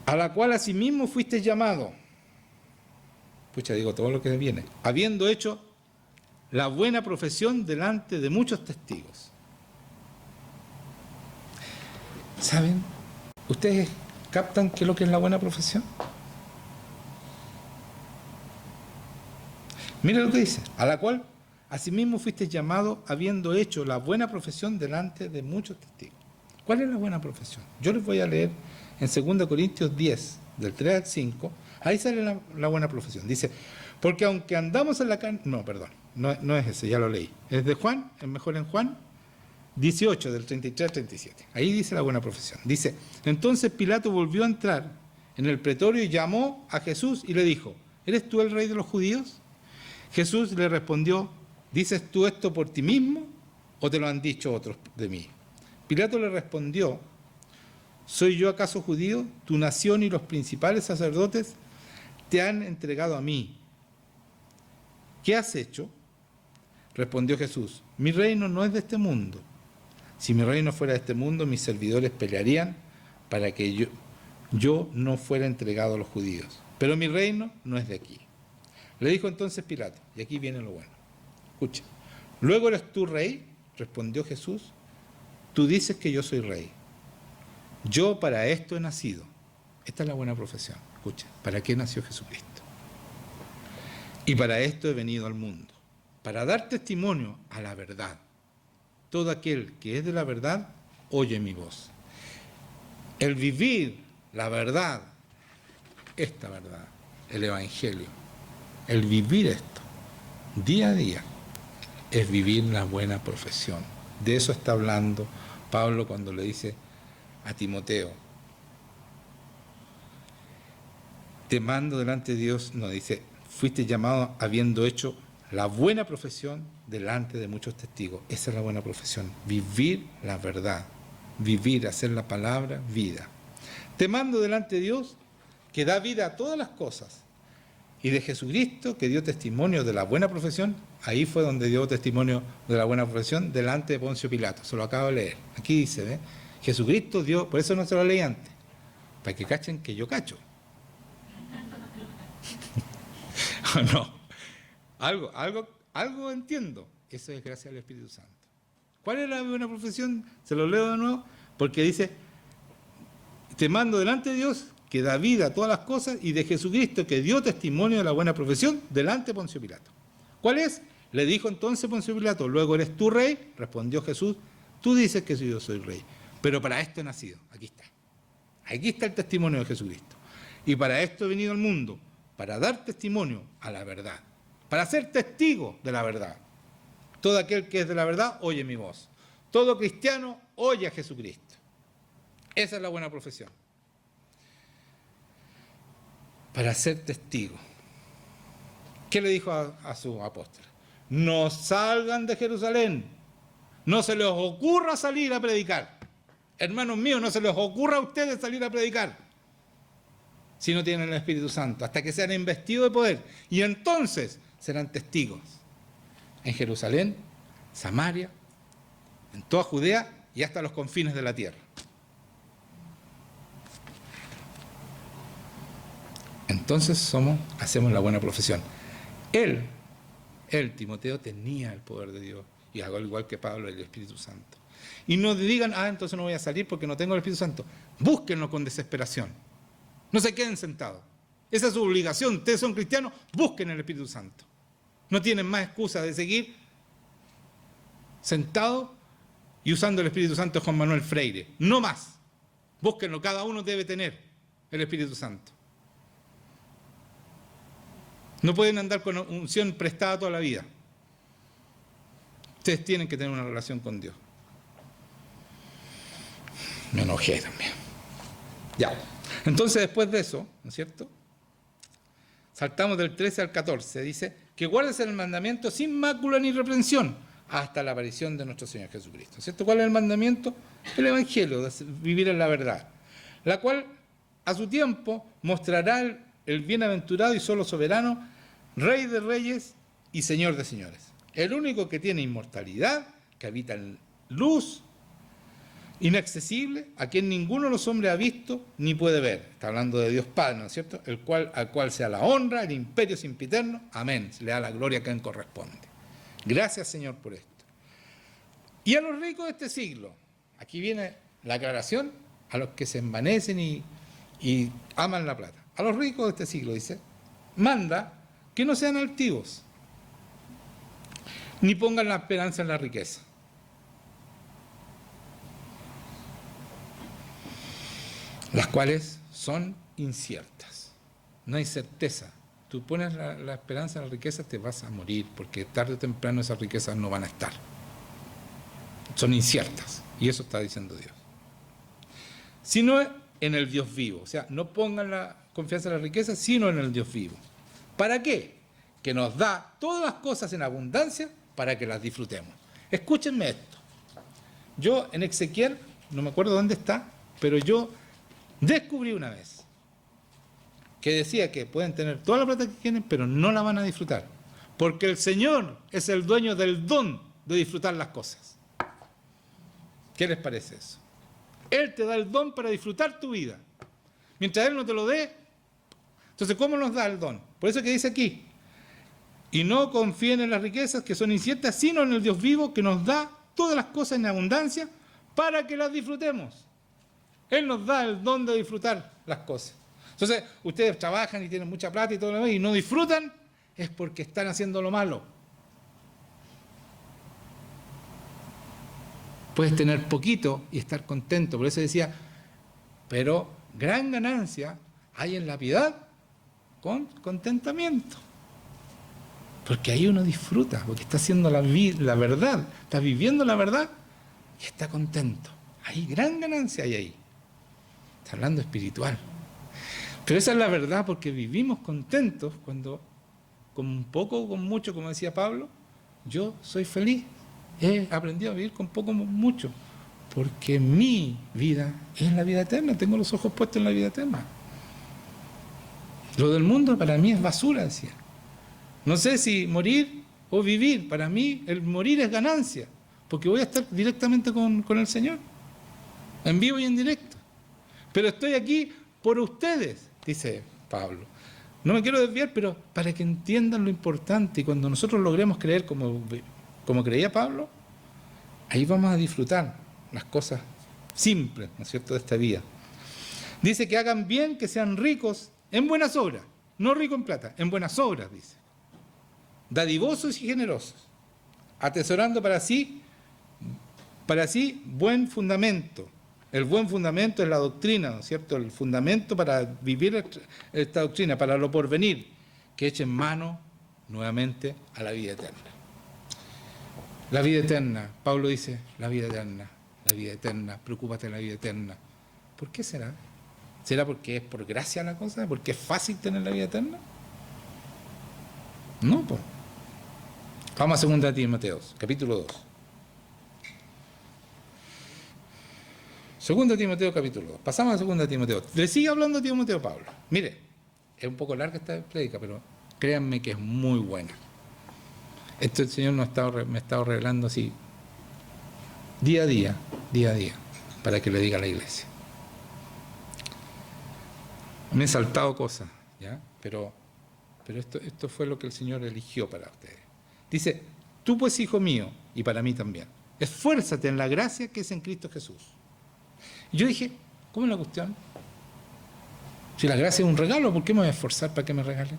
A la cual asimismo fuiste llamado. Pucha, digo todo lo que viene. Habiendo hecho la buena profesión delante de muchos testigos. ¿Saben? ¿Ustedes captan qué es lo que es la buena profesión? Mira lo que dice. A la cual asimismo fuiste llamado habiendo hecho la buena profesión delante de muchos testigos. ¿Cuál es la buena profesión? Yo les voy a leer en 2 Corintios 10, del 3 al 5, ahí sale la buena profesión. Dice, porque aunque andamos en la carne... No, perdón, no es ese, ya lo leí. Es de Juan, es mejor en Juan 18, del 33 al 37. Ahí dice la buena profesión. Dice, entonces Pilato volvió a entrar en el pretorio y llamó a Jesús y le dijo, ¿eres tú el rey de los judíos? Jesús le respondió, ¿dices tú esto por ti mismo o te lo han dicho otros de mí? Pilato le respondió, ¿soy yo acaso judío? Tu nación y los principales sacerdotes te han entregado a mí. ¿Qué has hecho? Respondió Jesús, mi reino no es de este mundo. Si mi reino fuera de este mundo, mis servidores pelearían para que yo no fuera entregado a los judíos. Pero mi reino no es de aquí. Le dijo entonces Pilato, y aquí viene lo bueno. Escucha. ¿Luego eres tú rey? Respondió Jesús. Tú dices que yo soy rey. Yo para esto he nacido. Esta es la buena profesión. Escucha, ¿para qué nació Jesucristo? Y para esto he venido al mundo, para dar testimonio a la verdad. Todo aquel que es de la verdad, oye mi voz. El vivir la verdad, esta verdad, el Evangelio, el vivir esto, día a día, es vivir la buena profesión. De eso está hablando Pablo cuando le dice a Timoteo, te mando delante de Dios, no, dice, fuiste llamado habiendo hecho la buena profesión delante de muchos testigos. Esa es la buena profesión, vivir la verdad, vivir, hacer la palabra vida. Te mando delante de Dios, que da vida a todas las cosas, y de Jesucristo, que dio testimonio de la buena profesión. Ahí fue donde dio testimonio de la buena profesión delante de Poncio Pilato. Se lo acabo de leer. Aquí dice, ¿ve? Jesucristo dio, por eso no se lo leí antes, para que cachen que yo cacho. ¿O no? Algo entiendo. Eso es gracias al Espíritu Santo. ¿Cuál es la buena profesión? Se lo leo de nuevo, porque dice, te mando delante de Dios, que da vida a todas las cosas, y de Jesucristo, que dio testimonio de la buena profesión delante de Poncio Pilato. ¿Cuál es? Le dijo entonces Poncio Pilato, luego eres tú rey. Respondió Jesús, tú dices que yo soy rey, pero para esto he nacido. Aquí está. Aquí está el testimonio de Jesucristo. Y para esto he venido al mundo, para dar testimonio a la verdad, para ser testigo de la verdad. Todo aquel que es de la verdad, oye mi voz. Todo cristiano, oye a Jesucristo. Esa es la buena profesión. Para ser testigo. ¿Qué le dijo a sus apóstoles? No salgan de Jerusalén. No se les ocurra salir a predicar. Hermanos míos, no se les ocurra a ustedes salir a predicar si no tienen el Espíritu Santo, hasta que sean investidos de poder. Y entonces serán testigos en Jerusalén, Samaria, en toda Judea y hasta los confines de la tierra. Entonces hacemos la buena profesión. Él, Timoteo, tenía el poder de Dios, y al igual que Pablo, el Espíritu Santo. Y no digan, entonces no voy a salir porque no tengo el Espíritu Santo. Búsquenlo con desesperación. No se queden sentados. Esa es su obligación. Ustedes son cristianos, busquen el Espíritu Santo. No tienen más excusa de seguir sentados y usando el Espíritu Santo de Juan Manuel Freire. No más. Búsquenlo. Cada uno debe tener el Espíritu Santo. No pueden andar con unción prestada toda la vida. Ustedes tienen que tener una relación con Dios. Me enojé también. Ya. Entonces, después de eso, ¿no es cierto? Saltamos del 13 al 14. Dice, que guardes el mandamiento sin mácula ni reprensión hasta la aparición de nuestro Señor Jesucristo. ¿No es cierto? ¿Cuál es el mandamiento? El Evangelio, de vivir en la verdad. La cual, a su tiempo, mostrará el bienaventurado y solo soberano, Rey de reyes y Señor de señores. El único que tiene inmortalidad, que habita en luz, inaccesible, a quien ninguno de los hombres ha visto ni puede ver. Está hablando de Dios Padre, ¿no es cierto? Al cual sea la honra, el imperio sempiterno. Amén. Se le da la gloria a quien corresponde. Gracias, Señor, por esto. Y a los ricos de este siglo, aquí viene la aclaración, a los que se envanecen y aman la plata. A los ricos de este siglo, dice, manda que no sean altivos, ni pongan la esperanza en la riqueza. Las cuales son inciertas. No hay certeza. Tú pones la esperanza en la riqueza, te vas a morir, porque tarde o temprano esas riquezas no van a estar. Son inciertas. Y eso está diciendo Dios. Sino en el Dios vivo. O sea, no pongan la confianza en la riqueza, sino en el Dios vivo. ¿Para qué? Que nos da todas las cosas en abundancia para que las disfrutemos. Escúchenme esto. Yo en Ezequiel, no me acuerdo dónde está, pero yo descubrí una vez que decía que pueden tener toda la plata que quieren, pero no la van a disfrutar. Porque el Señor es el dueño del don de disfrutar las cosas. ¿Qué les parece eso? Él te da el don para disfrutar tu vida. Mientras Él no te lo dé, entonces ¿cómo nos da el don? Por eso que dice aquí, y no confíen en las riquezas que son inciertas, sino en el Dios vivo que nos da todas las cosas en abundancia para que las disfrutemos. Él nos da el don de disfrutar las cosas. Entonces, ustedes trabajan y tienen mucha plata y todo lo demás y no disfrutan, es porque están haciendo lo malo. Puedes tener poquito y estar contento. Por eso decía, pero gran ganancia hay en la piedad con contentamiento. Porque ahí uno disfruta, porque está haciendo la verdad, está viviendo la verdad y está contento. Hay gran ganancia ahí. Está hablando espiritual. Pero esa es la verdad, porque vivimos contentos cuando, con poco o con mucho, como decía Pablo, yo soy feliz. He aprendido a vivir con poco o mucho, porque mi vida es la vida eterna. Tengo los ojos puestos en la vida eterna. Lo del mundo para mí es basura, decía. No sé si morir o vivir. Para mí el morir es ganancia, porque voy a estar directamente con el Señor, en vivo y en directo. Pero estoy aquí por ustedes, dice Pablo. No me quiero desviar, pero para que entiendan lo importante. Y cuando nosotros logremos creer como creía Pablo, ahí vamos a disfrutar las cosas simples, ¿no es cierto?, de esta vida. Dice que hagan bien, que sean ricos en buenas obras. No rico en plata, en buenas obras, dice. Dadivosos y generosos, atesorando para sí buen fundamento. El buen fundamento es la doctrina, ¿no es cierto? El fundamento para vivir esta doctrina, para lo porvenir, que echen mano nuevamente a la vida eterna. La vida eterna, Pablo dice, la vida eterna, preocúpate de la vida eterna. ¿Por qué será? ¿Será porque es por gracia la cosa? ¿Porque es fácil tener la vida eterna? No, pues. Vamos a 2 Timoteo, capítulo 2. 2 Timoteo, capítulo 2. Pasamos a 2 Timoteo. Le sigue hablando Timoteo Pablo. Mire, es un poco larga esta prédica, pero créanme que es muy buena. Esto el Señor me ha estado revelando así, día a día, para que le diga a la iglesia. Me he saltado cosas, ¿ya? Pero esto fue lo que el Señor eligió para ustedes. Dice, tú pues, hijo mío, y para mí también, esfuérzate en la gracia que es en Cristo Jesús. Y yo dije, ¿cómo es la cuestión? Si la gracia es un regalo, ¿por qué me voy a esforzar para que me regalen?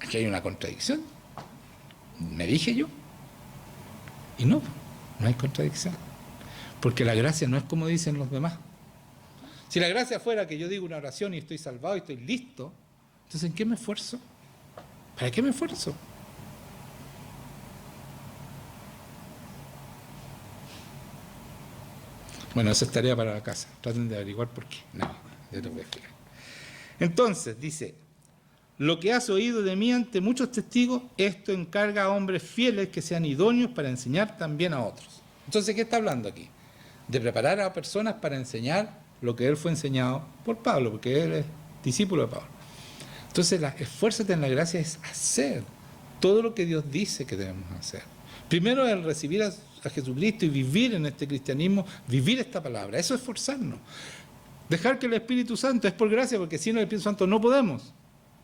Aquí hay una contradicción. Me dije yo. Y no hay contradicción. Porque la gracia no es como dicen los demás. Si la gracia fuera que yo digo una oración y estoy salvado y estoy listo, entonces ¿en qué me esfuerzo? ¿Para qué me esfuerzo? Bueno, esa es tarea para la casa. Traten de averiguar por qué. No, yo te voy a explicar. Entonces, dice, lo que has oído de mí ante muchos testigos, esto encarga a hombres fieles que sean idóneos para enseñar también a otros. Entonces, ¿qué está hablando aquí? De preparar a personas para enseñar lo que él fue enseñado por Pablo, porque él es discípulo de Pablo. Entonces, esfuérzate en la gracia es hacer todo lo que Dios dice que debemos hacer. Primero, el recibir a Jesucristo y vivir en este cristianismo, vivir esta palabra. Eso es esforzarnos. Dejar que el Espíritu Santo, es por gracia, porque sin el Espíritu Santo no podemos.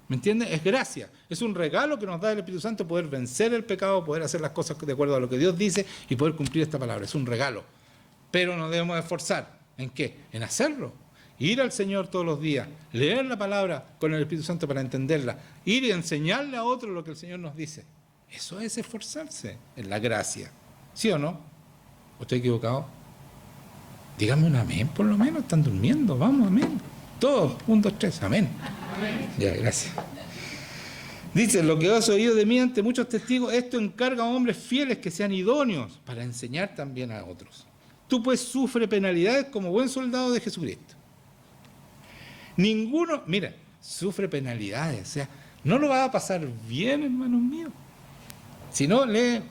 ¿Me entiendes? Es gracia. Es un regalo que nos da el Espíritu Santo poder vencer el pecado, poder hacer las cosas de acuerdo a lo que Dios dice y poder cumplir esta palabra. Es un regalo. Pero nos debemos esforzar. ¿En qué? En hacerlo. Ir al Señor todos los días, leer la palabra con el Espíritu Santo para entenderla, ir y enseñarle a otros lo que el Señor nos dice. Eso es esforzarse en la gracia. ¿Sí o no? ¿O estoy equivocado? Dígame un amén, por lo menos. Están durmiendo. Vamos, amén. Todos. 1, 2, 3. Amén. Amén. Ya, gracias. Dice, lo que has oído de mí ante muchos testigos, esto encarga a hombres fieles que sean idóneos para enseñar también a otros. Tú pues sufre penalidades como buen soldado de Jesucristo. Ninguno, mira, sufre penalidades. O sea, no lo va a pasar bien, hermanos míos. Si no, lee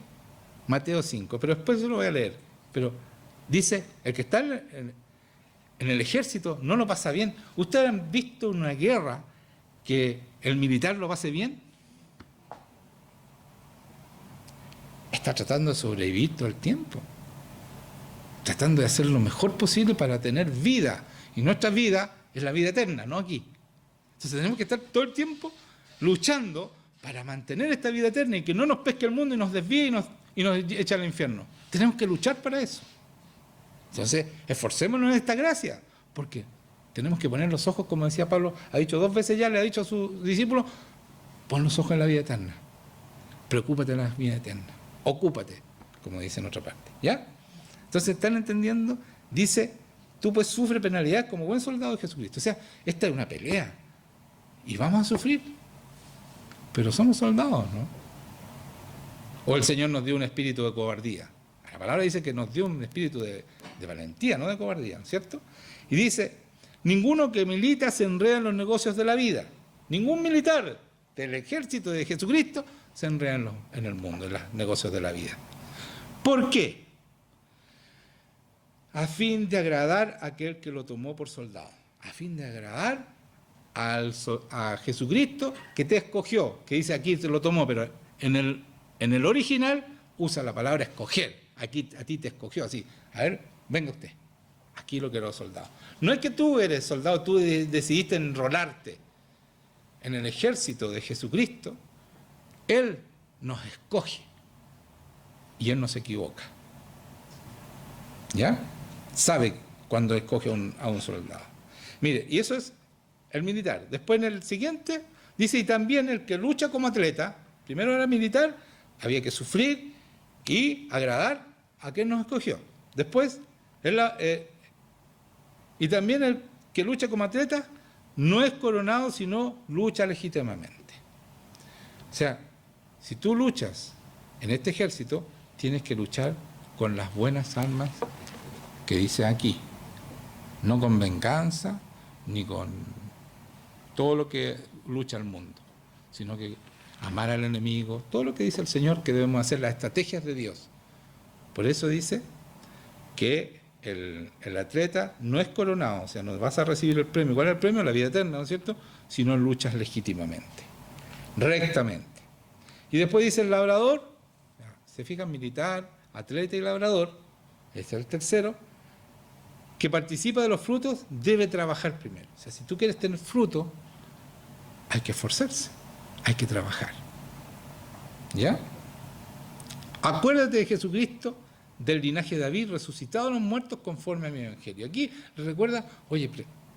Mateo 5, pero después yo lo voy a leer. Pero dice, el que está en el ejército no lo pasa bien. ¿Ustedes han visto una guerra que el militar lo pase bien? Está tratando de sobrevivir todo el tiempo. tratando de hacer lo mejor posible para tener vida. Y nuestra vida es la vida eterna, no aquí. Entonces tenemos que estar todo el tiempo luchando para mantener esta vida eterna y que no nos pesque el mundo y nos desvíe y nos eche al infierno. Tenemos que luchar para eso. Entonces, esforcémonos en esta gracia, porque tenemos que poner los ojos, como decía Pablo, ha dicho 2 veces ya, le ha dicho a sus discípulos, pon los ojos en la vida eterna, preocúpate de la vida eterna, ocúpate, como dice en otra parte, ¿ya? Entonces, ¿están entendiendo? Dice, tú pues sufre penalidad como buen soldado de Jesucristo. O sea, esta es una pelea, y vamos a sufrir, pero somos soldados, ¿no? O el Señor nos dio un espíritu de cobardía. La palabra dice que nos dio un espíritu de valentía, no de cobardía, ¿cierto? Y dice, ninguno que milita se enreda en los negocios de la vida. Ningún militar del ejército de Jesucristo se enreda en el mundo, en los negocios de la vida. ¿Por qué? A fin de agradar a aquel que lo tomó por soldado. A fin de agradar a Jesucristo que te escogió, que dice aquí te lo tomó, pero en el original usa la palabra escoger. Aquí a ti te escogió así. A ver, venga usted. Aquí lo quiero soldado. No es que tú eres soldado, tú decidiste enrolarte en el ejército de Jesucristo. Él nos escoge y Él no se equivoca. ¿Ya? Sabe cuando escoge a un soldado. Mire, y eso es el militar. Después en el siguiente dice, y también el que lucha como atleta, primero era militar, había que sufrir y agradar a quien nos escogió. Después, y también el que lucha como atleta no es coronado, sino lucha legítimamente. O sea, si tú luchas en este ejército, tienes que luchar con las buenas armas que dice aquí. No con venganza, ni con todo lo que lucha el mundo, sino que amar al enemigo, todo lo que dice el Señor que debemos hacer, las estrategias de Dios. Por eso dice que el atleta no es coronado, o sea, no vas a recibir el premio. ¿Cuál es el premio? La vida eterna, ¿no es cierto? Si no luchas legítimamente, rectamente. Y después dice el labrador, se fijan, militar, atleta y labrador, este es el tercero, que participa de los frutos debe trabajar primero. O sea, si tú quieres tener fruto, hay que esforzarse, hay que trabajar. ¿Ya? Acuérdate de Jesucristo, del linaje de David, resucitado de los muertos conforme a mi evangelio. Aquí recuerda, oye,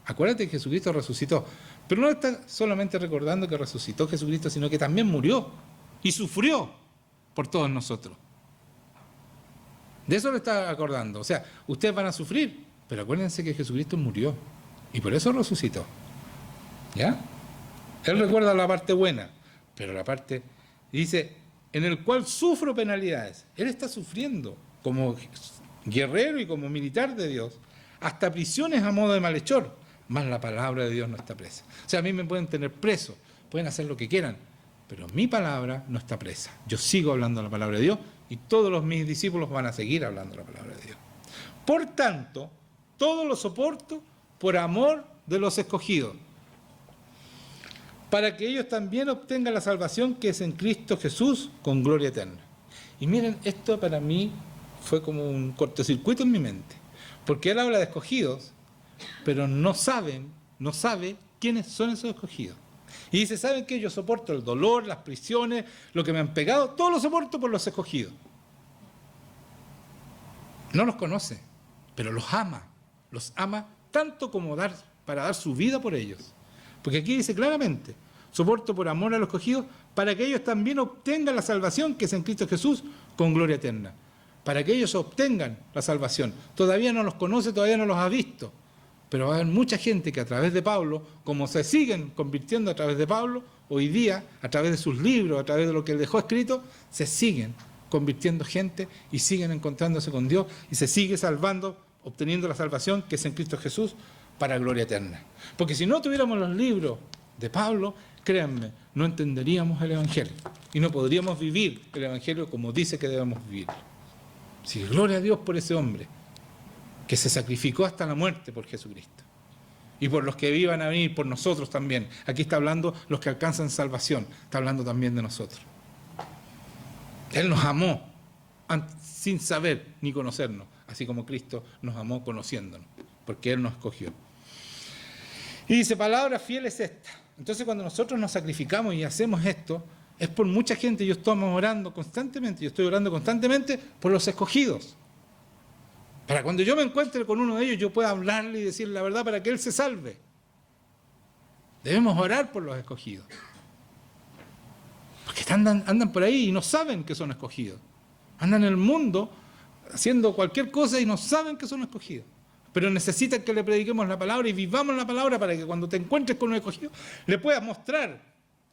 acuérdate que Jesucristo resucitó, pero no está solamente recordando que resucitó Jesucristo, sino que también murió y sufrió por todos nosotros. De eso lo está acordando. O sea, ustedes van a sufrir, pero acuérdense que Jesucristo murió y por eso resucitó. ¿Ya? Él recuerda la parte buena, pero la parte, dice, en el cual sufro penalidades. Él está sufriendo como guerrero y como militar de Dios, hasta prisiones a modo de malhechor, más la palabra de Dios no está presa. O sea, a mí me pueden tener preso, pueden hacer lo que quieran, pero mi palabra no está presa. Yo sigo hablando la palabra de Dios y todos mis discípulos van a seguir hablando la palabra de Dios. Por tanto, todo lo soporto por amor de los escogidos, para que ellos también obtengan la salvación que es en Cristo Jesús con gloria eterna. Y miren, esto para mí fue como un cortocircuito en mi mente, porque él habla de escogidos, pero no sabe quiénes son esos escogidos. Y dice, ¿saben qué? Yo soporto el dolor, las prisiones, lo que me han pegado, todo lo soporto por los escogidos. No los conoce, pero los ama tanto como para dar su vida por ellos. Porque aquí dice claramente, soporto por amor a los escogidos, para que ellos también obtengan la salvación que es en Cristo Jesús con gloria eterna. Para que ellos obtengan la salvación. Todavía no los conoce, todavía no los ha visto. Pero va a haber mucha gente que a través de Pablo, como se siguen convirtiendo a través de Pablo, hoy día, a través de sus libros, a través de lo que él dejó escrito, se siguen convirtiendo gente y siguen encontrándose con Dios y se sigue salvando, obteniendo la salvación que es en Cristo Jesús para gloria eterna. Porque si no tuviéramos los libros de Pablo, créanme, no entenderíamos el Evangelio y no podríamos vivir el Evangelio como dice que debemos vivir. Sí, gloria a Dios por ese hombre que se sacrificó hasta la muerte por Jesucristo. Y por los que iban a venir, por nosotros también. Aquí está hablando los que alcanzan salvación, está hablando también de nosotros. Él nos amó sin saber ni conocernos. así como Cristo nos amó conociéndonos, porque Él nos escogió. Y dice, palabra fiel es esta. Entonces cuando nosotros nos sacrificamos y hacemos esto, es por mucha gente. Yo estoy orando constantemente por los escogidos. Para cuando yo me encuentre con uno de ellos, yo pueda hablarle y decirle la verdad para que él se salve. Debemos orar por los escogidos. Porque andan por ahí y no saben que son escogidos. Andan en el mundo haciendo cualquier cosa y no saben que son escogidos. Pero necesitan que le prediquemos la palabra y vivamos la palabra para que cuando te encuentres con un escogido, le puedas mostrar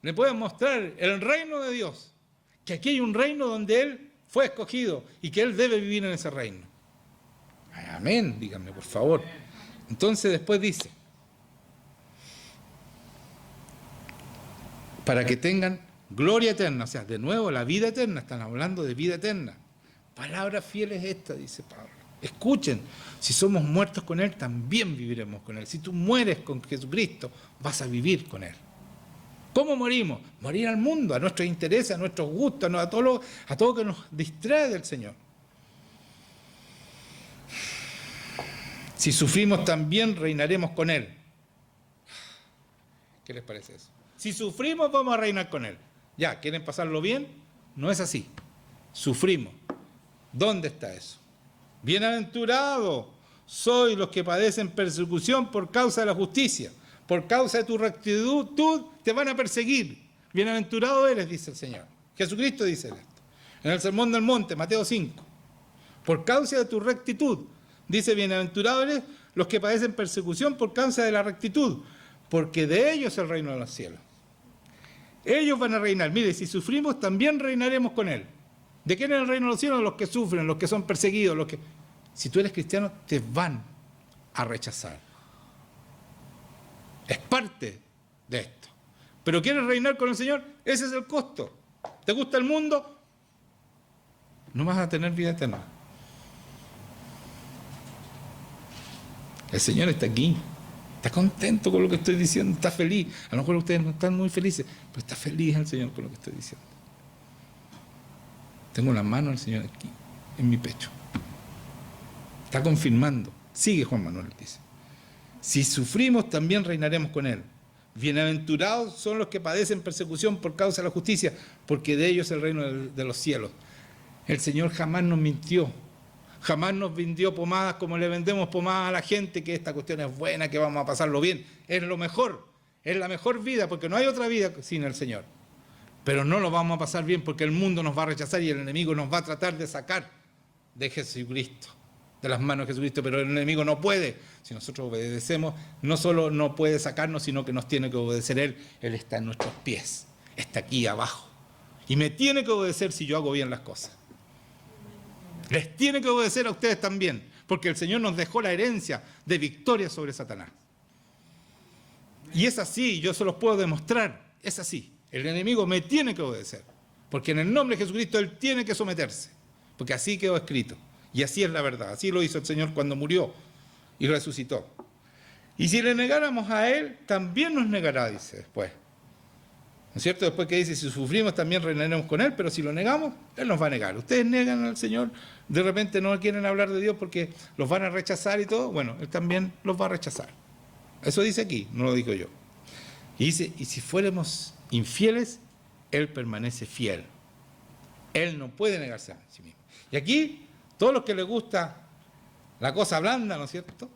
el reino de Dios. Que aquí hay un reino donde Él fue escogido y que Él debe vivir en ese reino. Amén, díganme por favor. Entonces después dice, para que tengan gloria eterna, o sea, de nuevo la vida eterna, están hablando de vida eterna. Palabra fiel es esta, dice Pablo. Escuchen, si somos muertos con Él, también viviremos con Él. Si tú mueres con Jesucristo, vas a vivir con Él. ¿Cómo morimos? Morir al mundo, a nuestros intereses, a nuestros gustos, a todo que nos distrae del Señor. Si sufrimos, también reinaremos con Él. ¿Qué les parece eso? Si sufrimos, vamos a reinar con Él. Ya, ¿quieren pasarlo bien? No es así. Sufrimos. ¿Dónde está eso? Bienaventurados sois los que padecen persecución por causa de la justicia. Por causa de tu rectitud te van a perseguir. Bienaventurado eres, dice el Señor. Jesucristo dice esto. En el Sermón del Monte, Mateo 5. Por causa de tu rectitud. Dice, bienaventurados eres los que padecen persecución por causa de la rectitud. Porque de ellos es el reino de los cielos. Ellos van a reinar. Mire, si sufrimos, también reinaremos con Él. ¿De quién es el reino de los cielos? Los que sufren, los que son perseguidos, los que... Si tú eres cristiano, te van a rechazar. Es parte de esto. Pero ¿quieres reinar con el Señor? Ese es el costo. ¿Te gusta el mundo? No vas a tener vida eterna. El Señor está aquí. Está contento con lo que estoy diciendo. Está feliz. A lo mejor ustedes no están muy felices, pero está feliz el Señor con lo que estoy diciendo. Tengo la mano del Señor aquí, en mi pecho. Está confirmando. Sigue Juan Manuel, dice. Si sufrimos, también reinaremos con Él. Bienaventurados son los que padecen persecución por causa de la justicia, porque de ellos es el reino de los cielos. El Señor jamás nos mintió. Jamás nos vendió pomadas como le vendemos pomadas a la gente, que esta cuestión es buena, que vamos a pasarlo bien. Es lo mejor. Es la mejor vida, porque no hay otra vida sin el Señor. Pero no lo vamos a pasar bien porque el mundo nos va a rechazar y el enemigo nos va a tratar de sacar de Jesucristo, de las manos de Jesucristo, pero el enemigo no puede. Si nosotros obedecemos, no solo no puede sacarnos, sino que nos tiene que obedecer Él. Él está en nuestros pies, está aquí abajo. Y me tiene que obedecer si yo hago bien las cosas. Les tiene que obedecer a ustedes también, porque el Señor nos dejó la herencia de victoria sobre Satanás. Y es así, yo se los puedo demostrar, es así. El enemigo me tiene que obedecer, porque en el nombre de Jesucristo Él tiene que someterse, porque así quedó escrito, y así es la verdad, así lo hizo el Señor cuando murió y resucitó. Y si le negáramos a Él, también nos negará, dice después. ¿No es cierto? Después que dice, si sufrimos también reinaremos con Él, pero si lo negamos, Él nos va a negar. Ustedes negan al Señor, de repente no quieren hablar de Dios porque los van a rechazar y todo, bueno, Él también los va a rechazar. Eso dice aquí, no lo digo yo. Y dice, y si fuéramos infieles, Él permanece fiel. Él no puede negarse a sí mismo. Y aquí, todos los que les gusta la cosa blanda, ¿no es cierto?,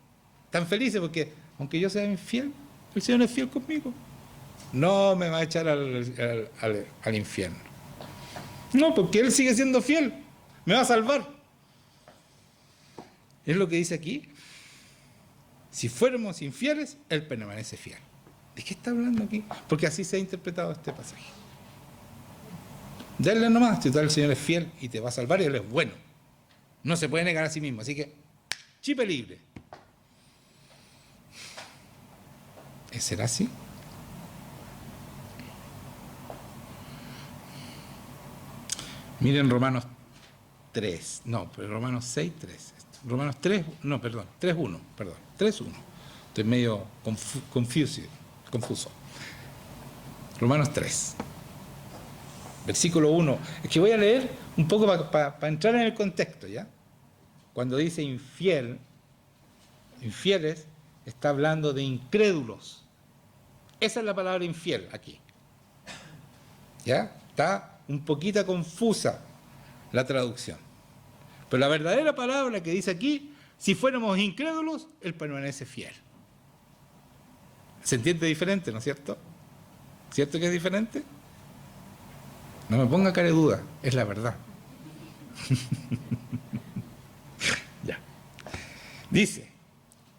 están felices porque, aunque yo sea infiel, el Señor es fiel conmigo. No me va a echar al infierno. No, porque Él sigue siendo fiel. Me va a salvar. Es lo que dice aquí. Si fuéramos infieles, Él permanece fiel. ¿De qué está hablando aquí? Porque así se ha interpretado este pasaje. Dale nomás, si el Señor es fiel y te va a salvar y Él es bueno. No se puede negar a sí mismo. Así que, chipe libre. ¿Será así? Miren Romanos 3, no, pero Romanos 6, 3. Romanos 3, no, perdón, 3.1, perdón, 3.1. Estoy medio confuso. Romanos 3, versículo 1. Es que voy a leer un poco para entrar en el contexto, ¿ya? cuando dice infiel, infieles, está hablando de incrédulos. Esa es la palabra infiel aquí. ¿Ya? Está un poquito confusa la traducción. Pero la verdadera palabra que dice aquí, si fuéramos incrédulos, Él permanece fiel. ¿Se entiende diferente, no es cierto? ¿Cierto que es diferente? No me ponga cara de duda, es la verdad. Ya. Dice,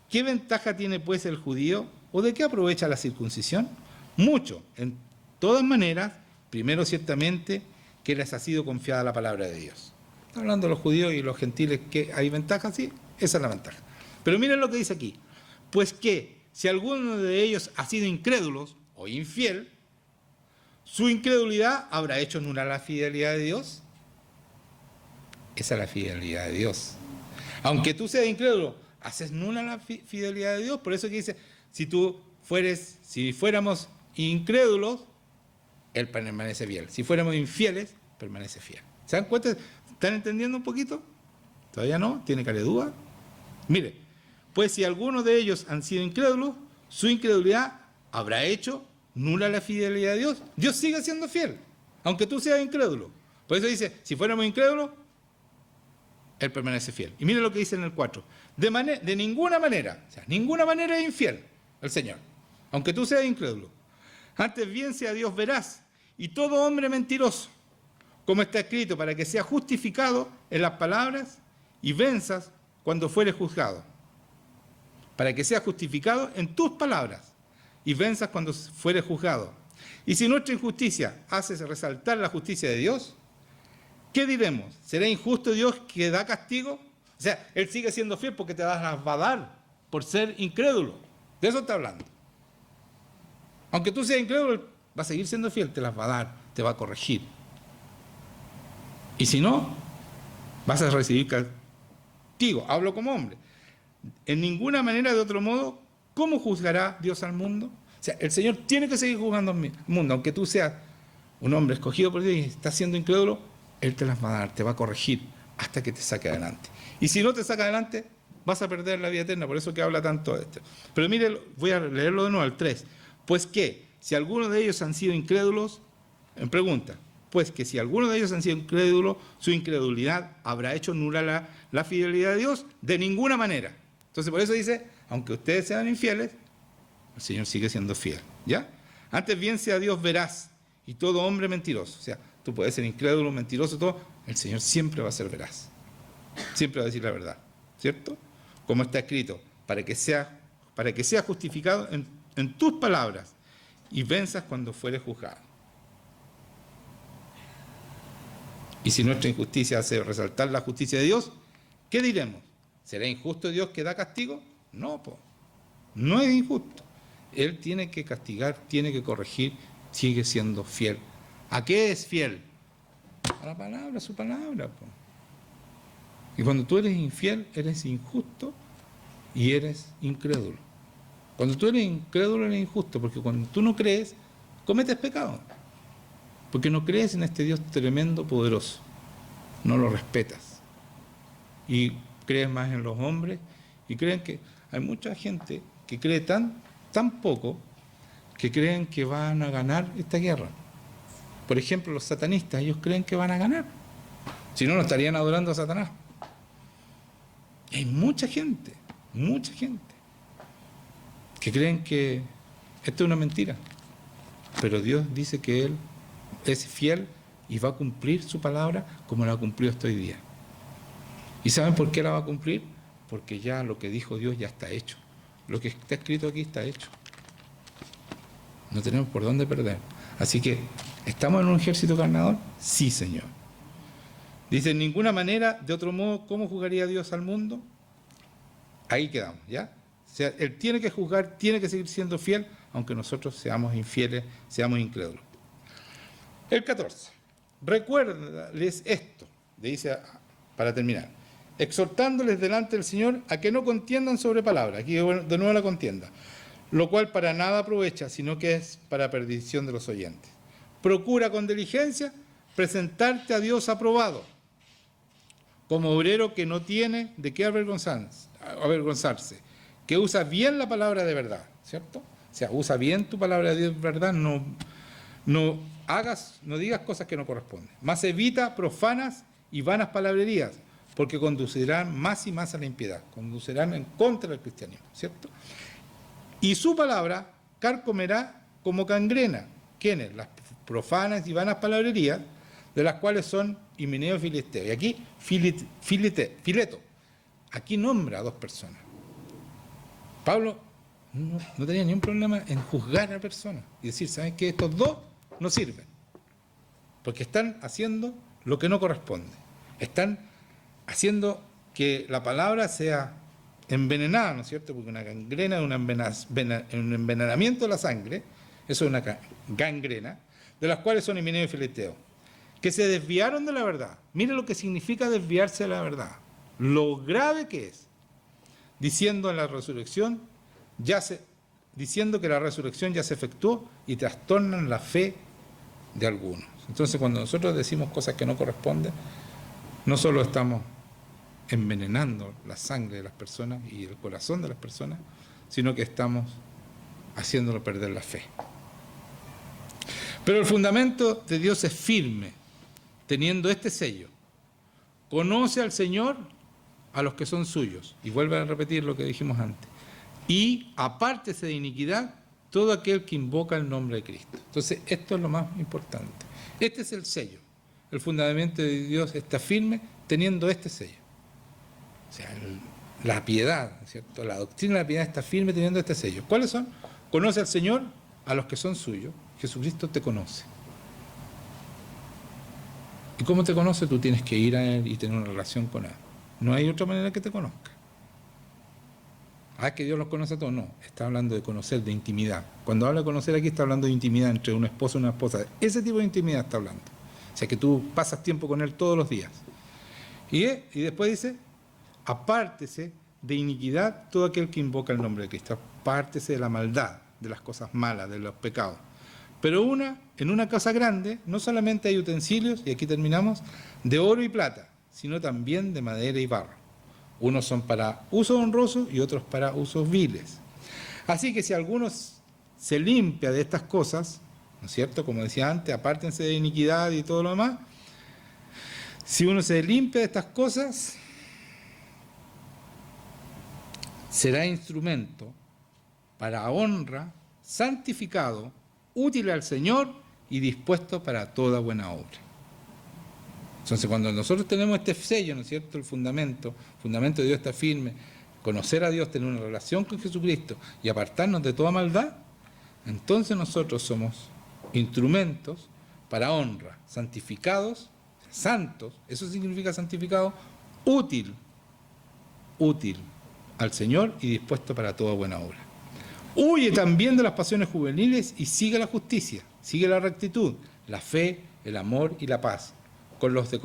¿qué ventaja tiene pues el judío o de qué aprovecha la circuncisión? Mucho, en todas maneras, primero ciertamente que les ha sido confiada la palabra de Dios. Está hablando de los judíos y los gentiles, que hay ventaja, sí, esa es la ventaja. Pero miren lo que dice aquí, pues que si alguno de ellos ha sido incrédulos o infiel, ¿su incredulidad habrá hecho nula la fidelidad de Dios? Esa es la fidelidad de Dios. Aunque tú seas incrédulo, haces nula la fidelidad de Dios. Por eso que dice, si fuéramos incrédulos, Él permanece fiel. Si fuéramos infieles, permanece fiel. ¿Se dan cuenta? ¿Están entendiendo un poquito? ¿Todavía no? ¿Tiene cara de duda? Mire, pues si algunos de ellos han sido incrédulos, su incredulidad habrá hecho nula la fidelidad de Dios. Dios sigue siendo fiel, aunque tú seas incrédulo. Por eso dice, si fuéramos incrédulos, Él permanece fiel. Y mire lo que dice en el 4. De ninguna manera, o sea, ninguna manera es infiel el Señor, aunque tú seas incrédulo. Antes bien sea Dios veraz y todo hombre mentiroso, como está escrito, para que sea justificado en las palabras y venzas cuando fuere juzgado. Para que sea justificado en tus palabras y venzas cuando fuere juzgado. Y si nuestra injusticia hace resaltar la justicia de Dios, ¿qué diremos? ¿Será injusto Dios que da castigo? O sea, Él sigue siendo fiel porque te las va a dar por ser incrédulo. De eso está hablando. Aunque tú seas incrédulo, Él va a seguir siendo fiel, te las va a dar, te va a corregir. Y si no, vas a recibir castigo. Hablo como hombre. En ninguna manera, de otro modo, ¿cómo juzgará Dios al mundo? O sea, el Señor tiene que seguir juzgando al mundo. Aunque tú seas un hombre escogido por Dios y estás siendo incrédulo, Él te las va a dar, te va a corregir hasta que te saque adelante. Y si no te saca adelante, vas a perder la vida eterna. Por eso que habla tanto de esto. Pero mire, voy a leerlo de nuevo, al 3. Pues que, si algunos de ellos han sido incrédulos, en pregunta, pues que si algunos de ellos han sido incrédulos, su incredulidad habrá hecho nula la fidelidad de Dios. De ninguna manera. Entonces por eso dice, aunque ustedes sean infieles, el Señor sigue siendo fiel. ¿Ya? Antes bien sea Dios veraz y todo hombre mentiroso. O sea, tú puedes ser incrédulo, mentiroso, todo. El Señor siempre va a ser veraz. Siempre va a decir la verdad. ¿Cierto? Como está escrito, para que sea justificado en tus palabras y venzas cuando fuere juzgado. Y si nuestra injusticia hace resaltar la justicia de Dios, ¿qué diremos? ¿Será injusto Dios que da castigo? No, no es injusto. Él tiene que castigar, tiene que corregir, sigue siendo fiel. ¿A qué es fiel? A la palabra, a su palabra. Y cuando tú eres infiel, eres injusto y eres incrédulo. Cuando tú eres incrédulo, eres injusto, porque cuando tú no crees, cometes pecado. Porque no crees en este Dios tremendo, poderoso. No lo respetas. Y crees más en los hombres. Y creen que hay mucha gente que cree tan poco que creen que van a ganar esta guerra. Por ejemplo, los satanistas, ellos creen que van a ganar. Si no, no estarían adorando a Satanás. Y hay mucha gente que creen que esto es una mentira. Pero Dios dice que Él es fiel y va a cumplir su palabra como la ha cumplido hasta hoy día. ¿Y saben por qué la va a cumplir? Porque ya lo que dijo Dios ya está hecho. Lo que está escrito aquí está hecho. No tenemos por dónde perder. Así que, ¿estamos en un ejército ganador? Sí, Señor. Dice, en ninguna manera, de otro modo, ¿cómo juzgaría Dios al mundo? Ahí quedamos, ¿ya? O sea, Él tiene que juzgar, tiene que seguir siendo fiel, aunque nosotros seamos infieles, seamos incrédulos. El 14. Recuérdales esto, le dice para terminar, exhortándoles delante del Señor a que no contiendan sobre palabra. Aquí de nuevo la contienda. Lo cual para nada aprovecha, sino que es para perdición de los oyentes. Procura con diligencia presentarte a Dios aprobado, como obrero que no tiene de qué avergonzarse, que usa bien la palabra de verdad, ¿cierto? O sea, usa bien tu palabra de verdad, no digas cosas que no corresponden. Más evita profanas y vanas palabrerías, porque conducirán más y más a la impiedad, conducirán en contra del cristianismo, ¿cierto? Y su palabra carcomerá como gangrena. ¿Quiénes? Las profanas y vanas palabrerías, de las cuales son Himeneo y Filisteo. Y aquí Fileto, aquí nombra a dos personas. Pablo no tenía ningún problema en juzgar a personas y decir, ¿saben qué? Estos dos no sirven, porque están haciendo lo que no corresponde. Están haciendo que la palabra sea envenenada, ¿no es cierto? Porque una gangrena, un envenenamiento de la sangre, eso es una gangrena, de las cuales son Himeneo y Filisteo, que se desviaron de la verdad. Mire lo que significa desviarse de la verdad, lo grave que es, diciendo que la resurrección ya se efectuó y trastornan la fe de algunos. Entonces, cuando nosotros decimos cosas que no corresponden, no solo estamos envenenando la sangre de las personas y el corazón de las personas, sino que estamos haciéndolo perder la fe. Pero el fundamento de Dios es firme, teniendo este sello: conoce al Señor a los que son suyos. Y vuelve a repetir lo que dijimos antes. Y apártese de iniquidad todo aquel que invoca el nombre de Cristo. Entonces, esto es lo más importante. Este es el sello. El fundamento de Dios está firme teniendo este sello. O sea, la piedad, ¿cierto? La doctrina de la piedad está firme teniendo este sello. ¿Cuáles son? Conoce al Señor a los que son suyos. Jesucristo te conoce. ¿Y cómo te conoce? Tú tienes que ir a Él y tener una relación con Él. No hay otra manera que te conozca. Que Dios los conoce a todos. No, está hablando de conocer, de intimidad. Cuando habla de conocer aquí está hablando de intimidad entre un esposo y una esposa. Ese tipo de intimidad está hablando. O sea, que tú pasas tiempo con Él todos los días. Y después dice, apártese de iniquidad todo aquel que invoca el nombre de Cristo. Apártese de la maldad, de las cosas malas, de los pecados. Pero en una casa grande no solamente hay utensilios, y aquí terminamos, de oro y plata, sino también de madera y barro. Unos son para uso honroso y otros para usos viles. Así que si alguno se limpia de estas cosas, ¿no es cierto? Como decía antes, apártense de iniquidad y todo lo demás. Si uno se limpia de estas cosas, será instrumento para honra, santificado, útil al Señor y dispuesto para toda buena obra. Entonces, cuando nosotros tenemos este sello, ¿no es cierto?, el fundamento de Dios está firme, conocer a Dios, tener una relación con Jesucristo y apartarnos de toda maldad, entonces nosotros somos instrumentos para honra, santificados, santos, eso significa santificado, útil al Señor y dispuesto para toda buena obra. Huye también de las pasiones juveniles y sigue la justicia, sigue la rectitud, la fe, el amor y la paz, con los que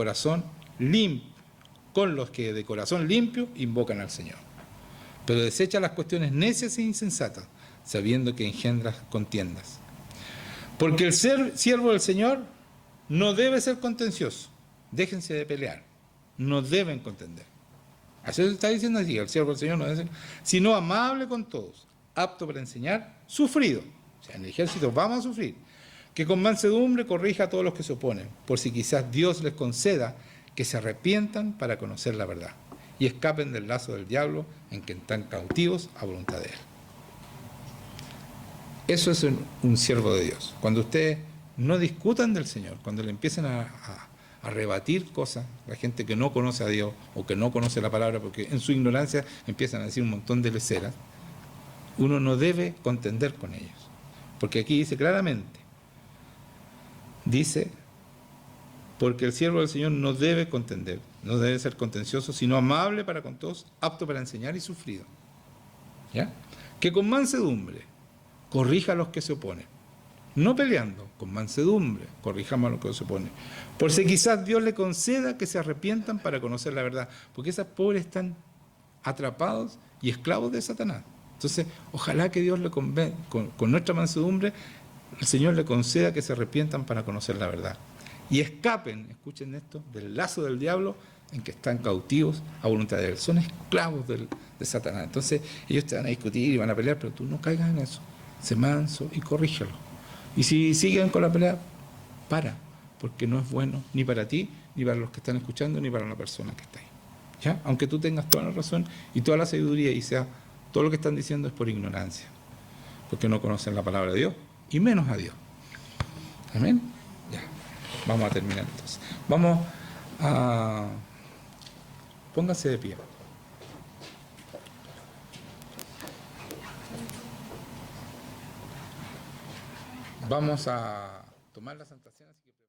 de corazón limpio invocan al Señor. Pero desecha las cuestiones necias e insensatas, sabiendo que engendran contiendas. Porque el ser siervo del Señor no debe ser contencioso. Déjense de pelear. No deben contender. Así está diciendo así, el siervo del Señor no debe ser, sino amable con todos, apto para enseñar, sufrido. O sea, en el ejército vamos a sufrir. Que con mansedumbre corrija a todos los que se oponen, por si quizás Dios les conceda que se arrepientan para conocer la verdad y escapen del lazo del diablo en que están cautivos a voluntad de Él. Eso es un siervo de Dios. Cuando ustedes no discutan del Señor, cuando le empiecen a rebatir cosas, la gente que no conoce a Dios o que no conoce la palabra, porque en su ignorancia empiezan a decir un montón de leceras, uno no debe contender con ellos. Porque aquí dice claramente, porque el siervo del Señor no debe contender, no debe ser contencioso, sino amable para con todos, apto para enseñar y sufrido. ¿Ya? Que con mansedumbre corrija a los que se oponen. No peleando, con mansedumbre corrijamos a los que se oponen. Por si quizás Dios le conceda que se arrepientan para conocer la verdad. Porque esas pobres están atrapados y esclavos de Satanás. Entonces, ojalá que Dios con nuestra mansedumbre, el Señor le conceda que se arrepientan para conocer la verdad. Y escapen, escuchen esto, del lazo del diablo en que están cautivos a voluntad de Él. Son esclavos de Satanás. Entonces ellos te van a discutir y van a pelear, pero tú no caigas en eso. Sé manso y corrígelo. Y si siguen con la pelea, para, porque no es bueno ni para ti, ni para los que están escuchando, ni para la persona que está ahí. ¿Ya? Aunque tú tengas toda la razón y toda la sabiduría y sea todo lo que están diciendo es por ignorancia, porque no conocen la palabra de Dios y menos a Dios. Amén. Ya, vamos a terminar entonces. Vamos a... Póngase de pie. Vamos a tomar la Santa Cena. Así que...